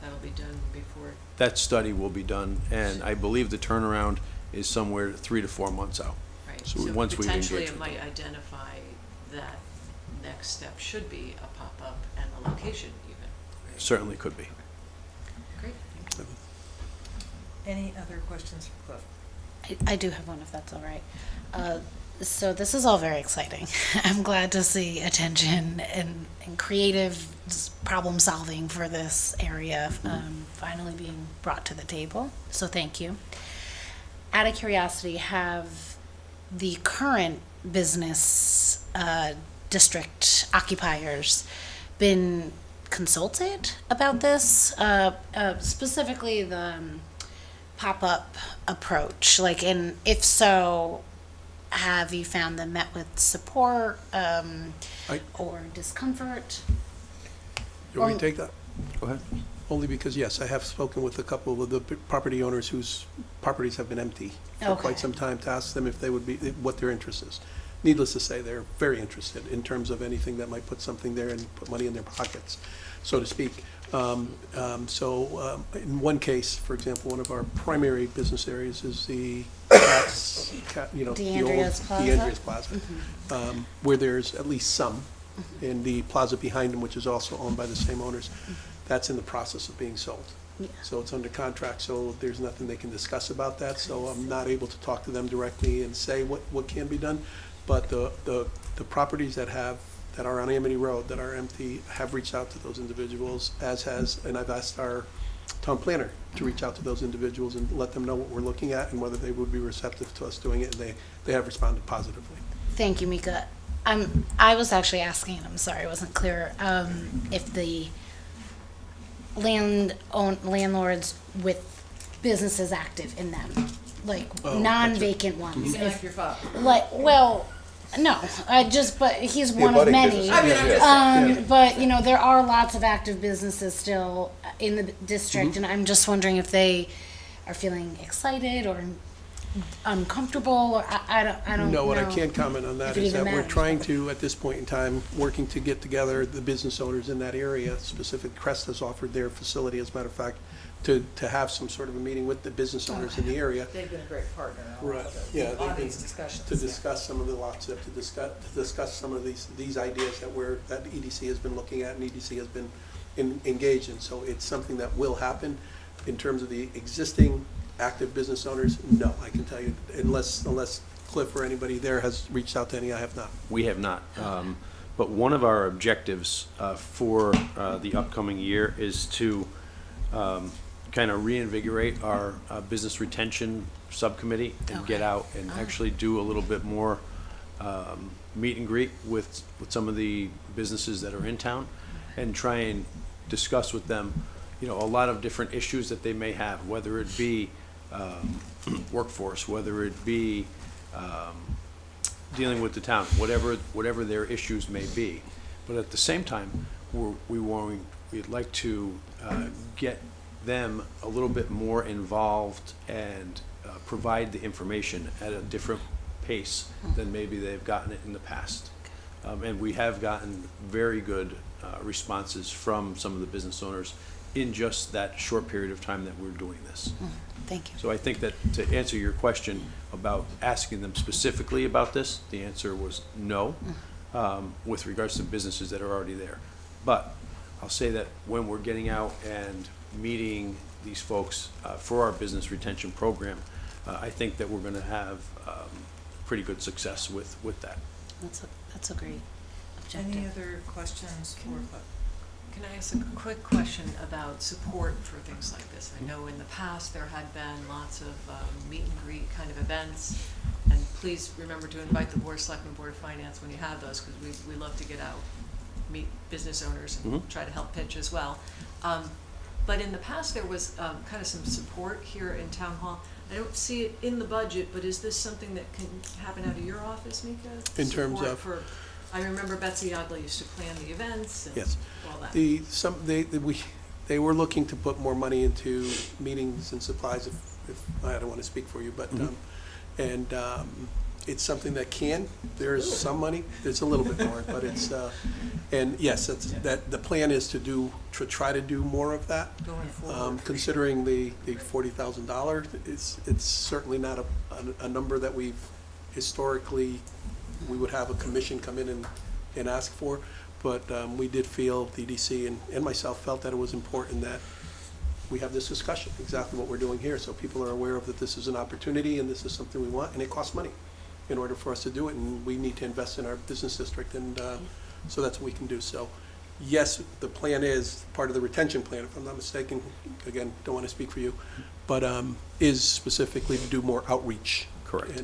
That'll be done before. That study will be done, and I believe the turnaround is somewhere 3 to 4 months out. Right. So once we engage potentially with it might them. identify that next step should be a pop-up and a location even. Certainly could be. Great. Any other questions for Cliff? I do have one, if that's all right. So this is all very exciting. I'm glad to see attention and creative problem solving for this area finally being brought to the table. So thank you. Out of curiosity, have the current business district occupiers been consulted about this? Specifically the pop-up approach, like, and if so, have you found them met with support or discomfort? You want me to take that? Go ahead. Only because, yes, I have spoken with a couple of the property owners whose properties have been empty for Okay. quite some time to ask them if they would be, what their interest is. Needless to say, they're very interested in terms of anything that might put something there and put money in their pockets, so to speak. In one case, for example, one of our primary business areas is the the old DeAndrea's Plaza? DeAndrea's Plaza, where there's at least some in the plaza behind them, which is also owned by the same owners. That's in the process of being sold. Yeah. So it's under contract, so there's nothing they can discuss about that, so I'm not able to talk to them directly and say what can be done. But the properties that are on Amity Road that are empty have reached out to those individuals, and I've asked our town planner to reach out to those individuals and let them know what we're looking at and whether they would be receptive to us doing it, and they have responded positively. Thank you, Mika. I was actually asking, I'm sorry, I wasn't clear, if the landlords with businesses active in them, like Oh, non-vacant ones. You mean like your father? No, but he's one of budding many. business. I mean, I'm just- But, you know, there are lots of active businesses still in the district, and I'm just wondering if they are feeling excited or uncomfortable, or I don't know. No, what I can't comment on that if it is that even we're matters. trying to, at this point in time, working to get together the business owners in that area. Specific, Crest has offered their facility, as a matter of fact, to have some sort of a meeting with the business owners in the area. They've been a great partner in Right, a yeah, lot they've of been- these discussions. To discuss some of the lots, to discuss some of these ideas that EDC has been looking at and EDC has been engaged in. So it's something that will happen in terms of the existing active business owners, no, I can tell you, unless Cliff or anybody there has reached out to any, I have not. We have not. But one of our objectives for the upcoming year is to kind of reinvigorate our business retention subcommittee and get out and actually do a little bit more meet and greet with some of the businesses that are in town and try and discuss with them, you know, a lot of different issues that they may have, whether it be workforce, whether it be dealing with the town, whatever their issues may be. But at the same time, we'd like to get them a little bit more involved and provide the information at a different pace than maybe they've gotten it in the past. And we have gotten very good responses from some of the business owners in just that short period of time that we're doing this. Thank you. So I think that to answer your question about asking them specifically about this, the answer was no, with regards to businesses that are already there. But I'll say that when we're getting out and meeting these folks for our business retention program, I think that we're going to have pretty good success with that. That's a great objective. Any other questions for Cliff? Can I ask a quick question about support for things like this? I know in the past there had been lots of meet and greet kind of events, and please remember to invite the Board of Selectmen, Board of Finance when you have those, because we love to get out, meet business owners and try to help pitch as well. But in the past there was kind of some support here in Town Hall. I don't see it in the budget, but is this something that can happen out of your office, Mika? In terms Support of? for, I remember Betsy Yagla used to plan the events and Yes. all that. They were looking to put more money into meetings and supplies, if I don't want to speak for you, but, it's something that there's some money, there's a little bit more, but it's, and yes, the plan is to try to do more of that. Going forward. Considering the $40,000, it's certainly not a number that we've historically, we would have a commission come in and ask for, but we did feel, the DDC and myself felt that it was important that we have this discussion, exactly what we're doing here, so people are aware of that this is an opportunity and this is something we want, and it costs money in order for us to do it, and we need to invest in our business district, and so that's what we can do. So yes, the plan is, part of the retention plan, if I'm not mistaken, again, don't want to speak for you, but is specifically to do more outreach. Correct.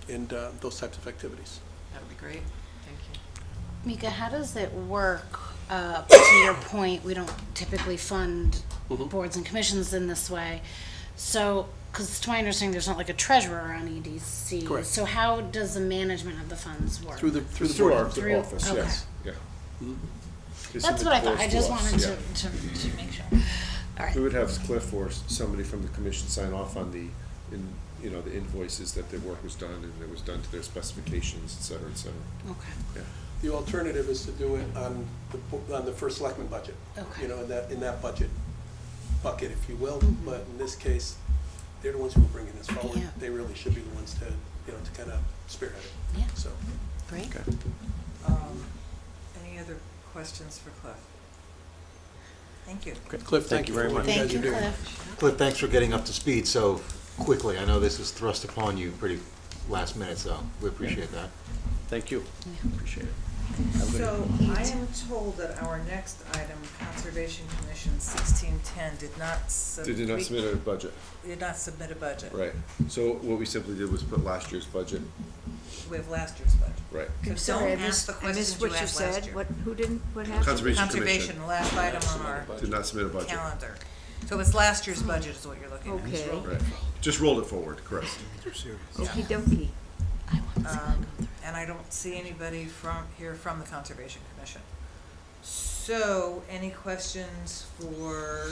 And those types of activities. That would be great. Thank you. Mika, how does it work? To your point, we don't typically fund boards and commissions in this way. So, because to my understanding, there's not like a treasurer on EDC. Correct. So how does the management of the funds work? Through the Through our board. office, okay. yes, yeah. They That's submit what I thought. quotes I to just us, wanted yeah. to make sure. All right. We would have Cliff or somebody from the commission sign off on the invoices that the work was done and it was done to their specifications, et cetera, et cetera. Okay. Yeah. The alternative is to do it on the first selectman budget. Okay. You know, in that budget bucket, if you will, but in this case, they're the ones who are bringing this forward. Yeah. They really should be the ones to kind of spearhead it. Yeah. So, Great. Okay. Any other questions for Cliff? Thank you. Cliff, thank you very for what much. you Thank guys you, are doing. Cliff. Cliff, thanks for getting up to speed so quickly. I know this is thrust upon you pretty last minute, so we appreciate that. Thank you. Appreciate it. So I am told that our next item, Conservation Commission 1610, did not They did not submit a budget. Did not submit a budget. Right. So what we simply did was put last year's budget. We have last year's budget. Right. So I'm sorry, don't I ask the missed questions what you you asked last said. year. Who didn't, what happened? Conservation Conservation, Commission the last item on our did not submit a budget. calendar. So it's last year's budget is what you're looking at. Okay. Right. Just rolled it forward, correct. Okey dokey. And I don't see anybody here from the Conservation Commission. So, any questions for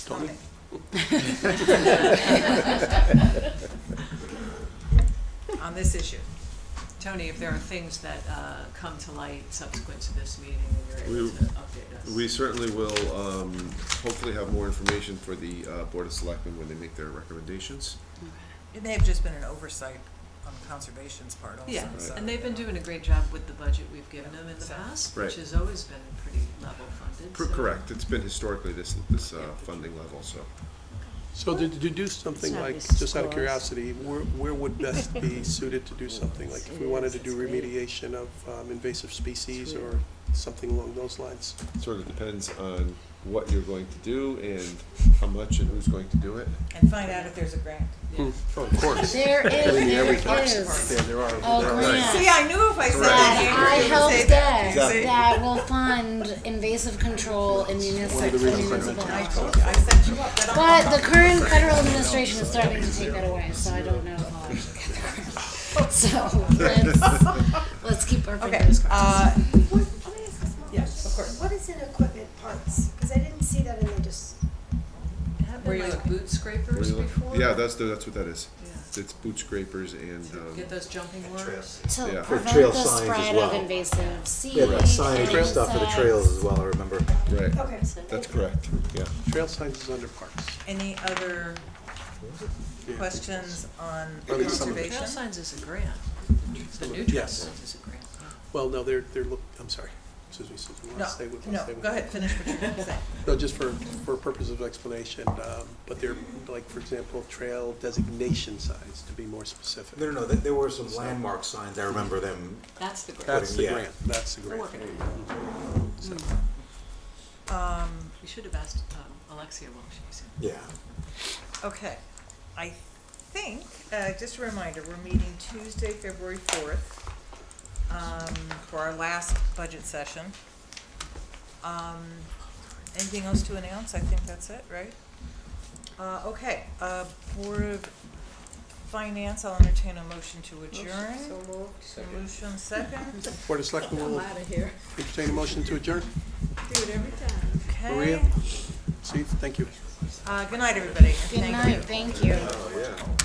Tony? On this issue? Tony, if there are things that come to light subsequent to this meeting, and you're able to update us. We certainly will hopefully have more information for the Board of Selectmen when they make their recommendations. It may have just been an oversight on Conservation's part also. Yeah, so- and they've been doing a great job with the budget we've given them in the past, Right. which has always been pretty level funded. so- Correct. It's been historically this funding level, so. So to do something not like, Mrs. just out of Claus. curiosity, where would best be suited to do something? Like if we wanted to do remediation of invasive species or something along those lines? Sort of depends on what you're going to do and how much and who's going to do it. And find out if there's a grant. Oh, of course. There is, there is. Yeah, there are. Oh, there are. grant. See, I knew if I said That that, I you were helped gonna say get, that. Exactly. that will fund invasive control in municipal I health. told you, I set you up. But the current federal administration is threatening to take that away, so I don't know if I'll actually get the grant. So let's keep our Okay, fingers crossed. Can I ask a small Yes, of course. What is in equipment parts? Because I didn't see that in the Were you like boot scrapers before? Yeah, that's what that is. Yeah. It's boot scrapers and, Get those jumping worms? To yeah. prevent trail the signs as spread well. of invasive seed. Yeah, that signage and and stuff for the trails as well, I remember. right, Okay. that's correct, yeah. Trail signs is under parks. Any other questions on Or at least some of it. Trail conservation? signs is a grant. The new trail Yes. signs is a grant. Well, no, they're, I'm sorry. Excuse me, Susan, you want No, to stay with? no, stay with- go ahead, finish what you're gonna say. No, just for purposes of explanation, but they're, like, for example, trail designation signs, to be more specific. No, there were some landmark signs, I remember them. That's the grant. That's the Yeah. grant, that's the We're grant. working on it. Um, We should have asked Alexia while she was in. Yeah. okay, I think, just a reminder, we're meeting Tuesday, February 4th, for our last budget session. Anything else to announce? I think that's it, right? Okay, Board of Finance, I'll entertain a motion to adjourn. So moved. Motion second, Board of Selectmen will Out of here. entertain a motion to adjourn. Do it every time. okay. Maria? Steve, thank you. Good night, everybody. Good Thank you. night, thank you. Oh, yeah.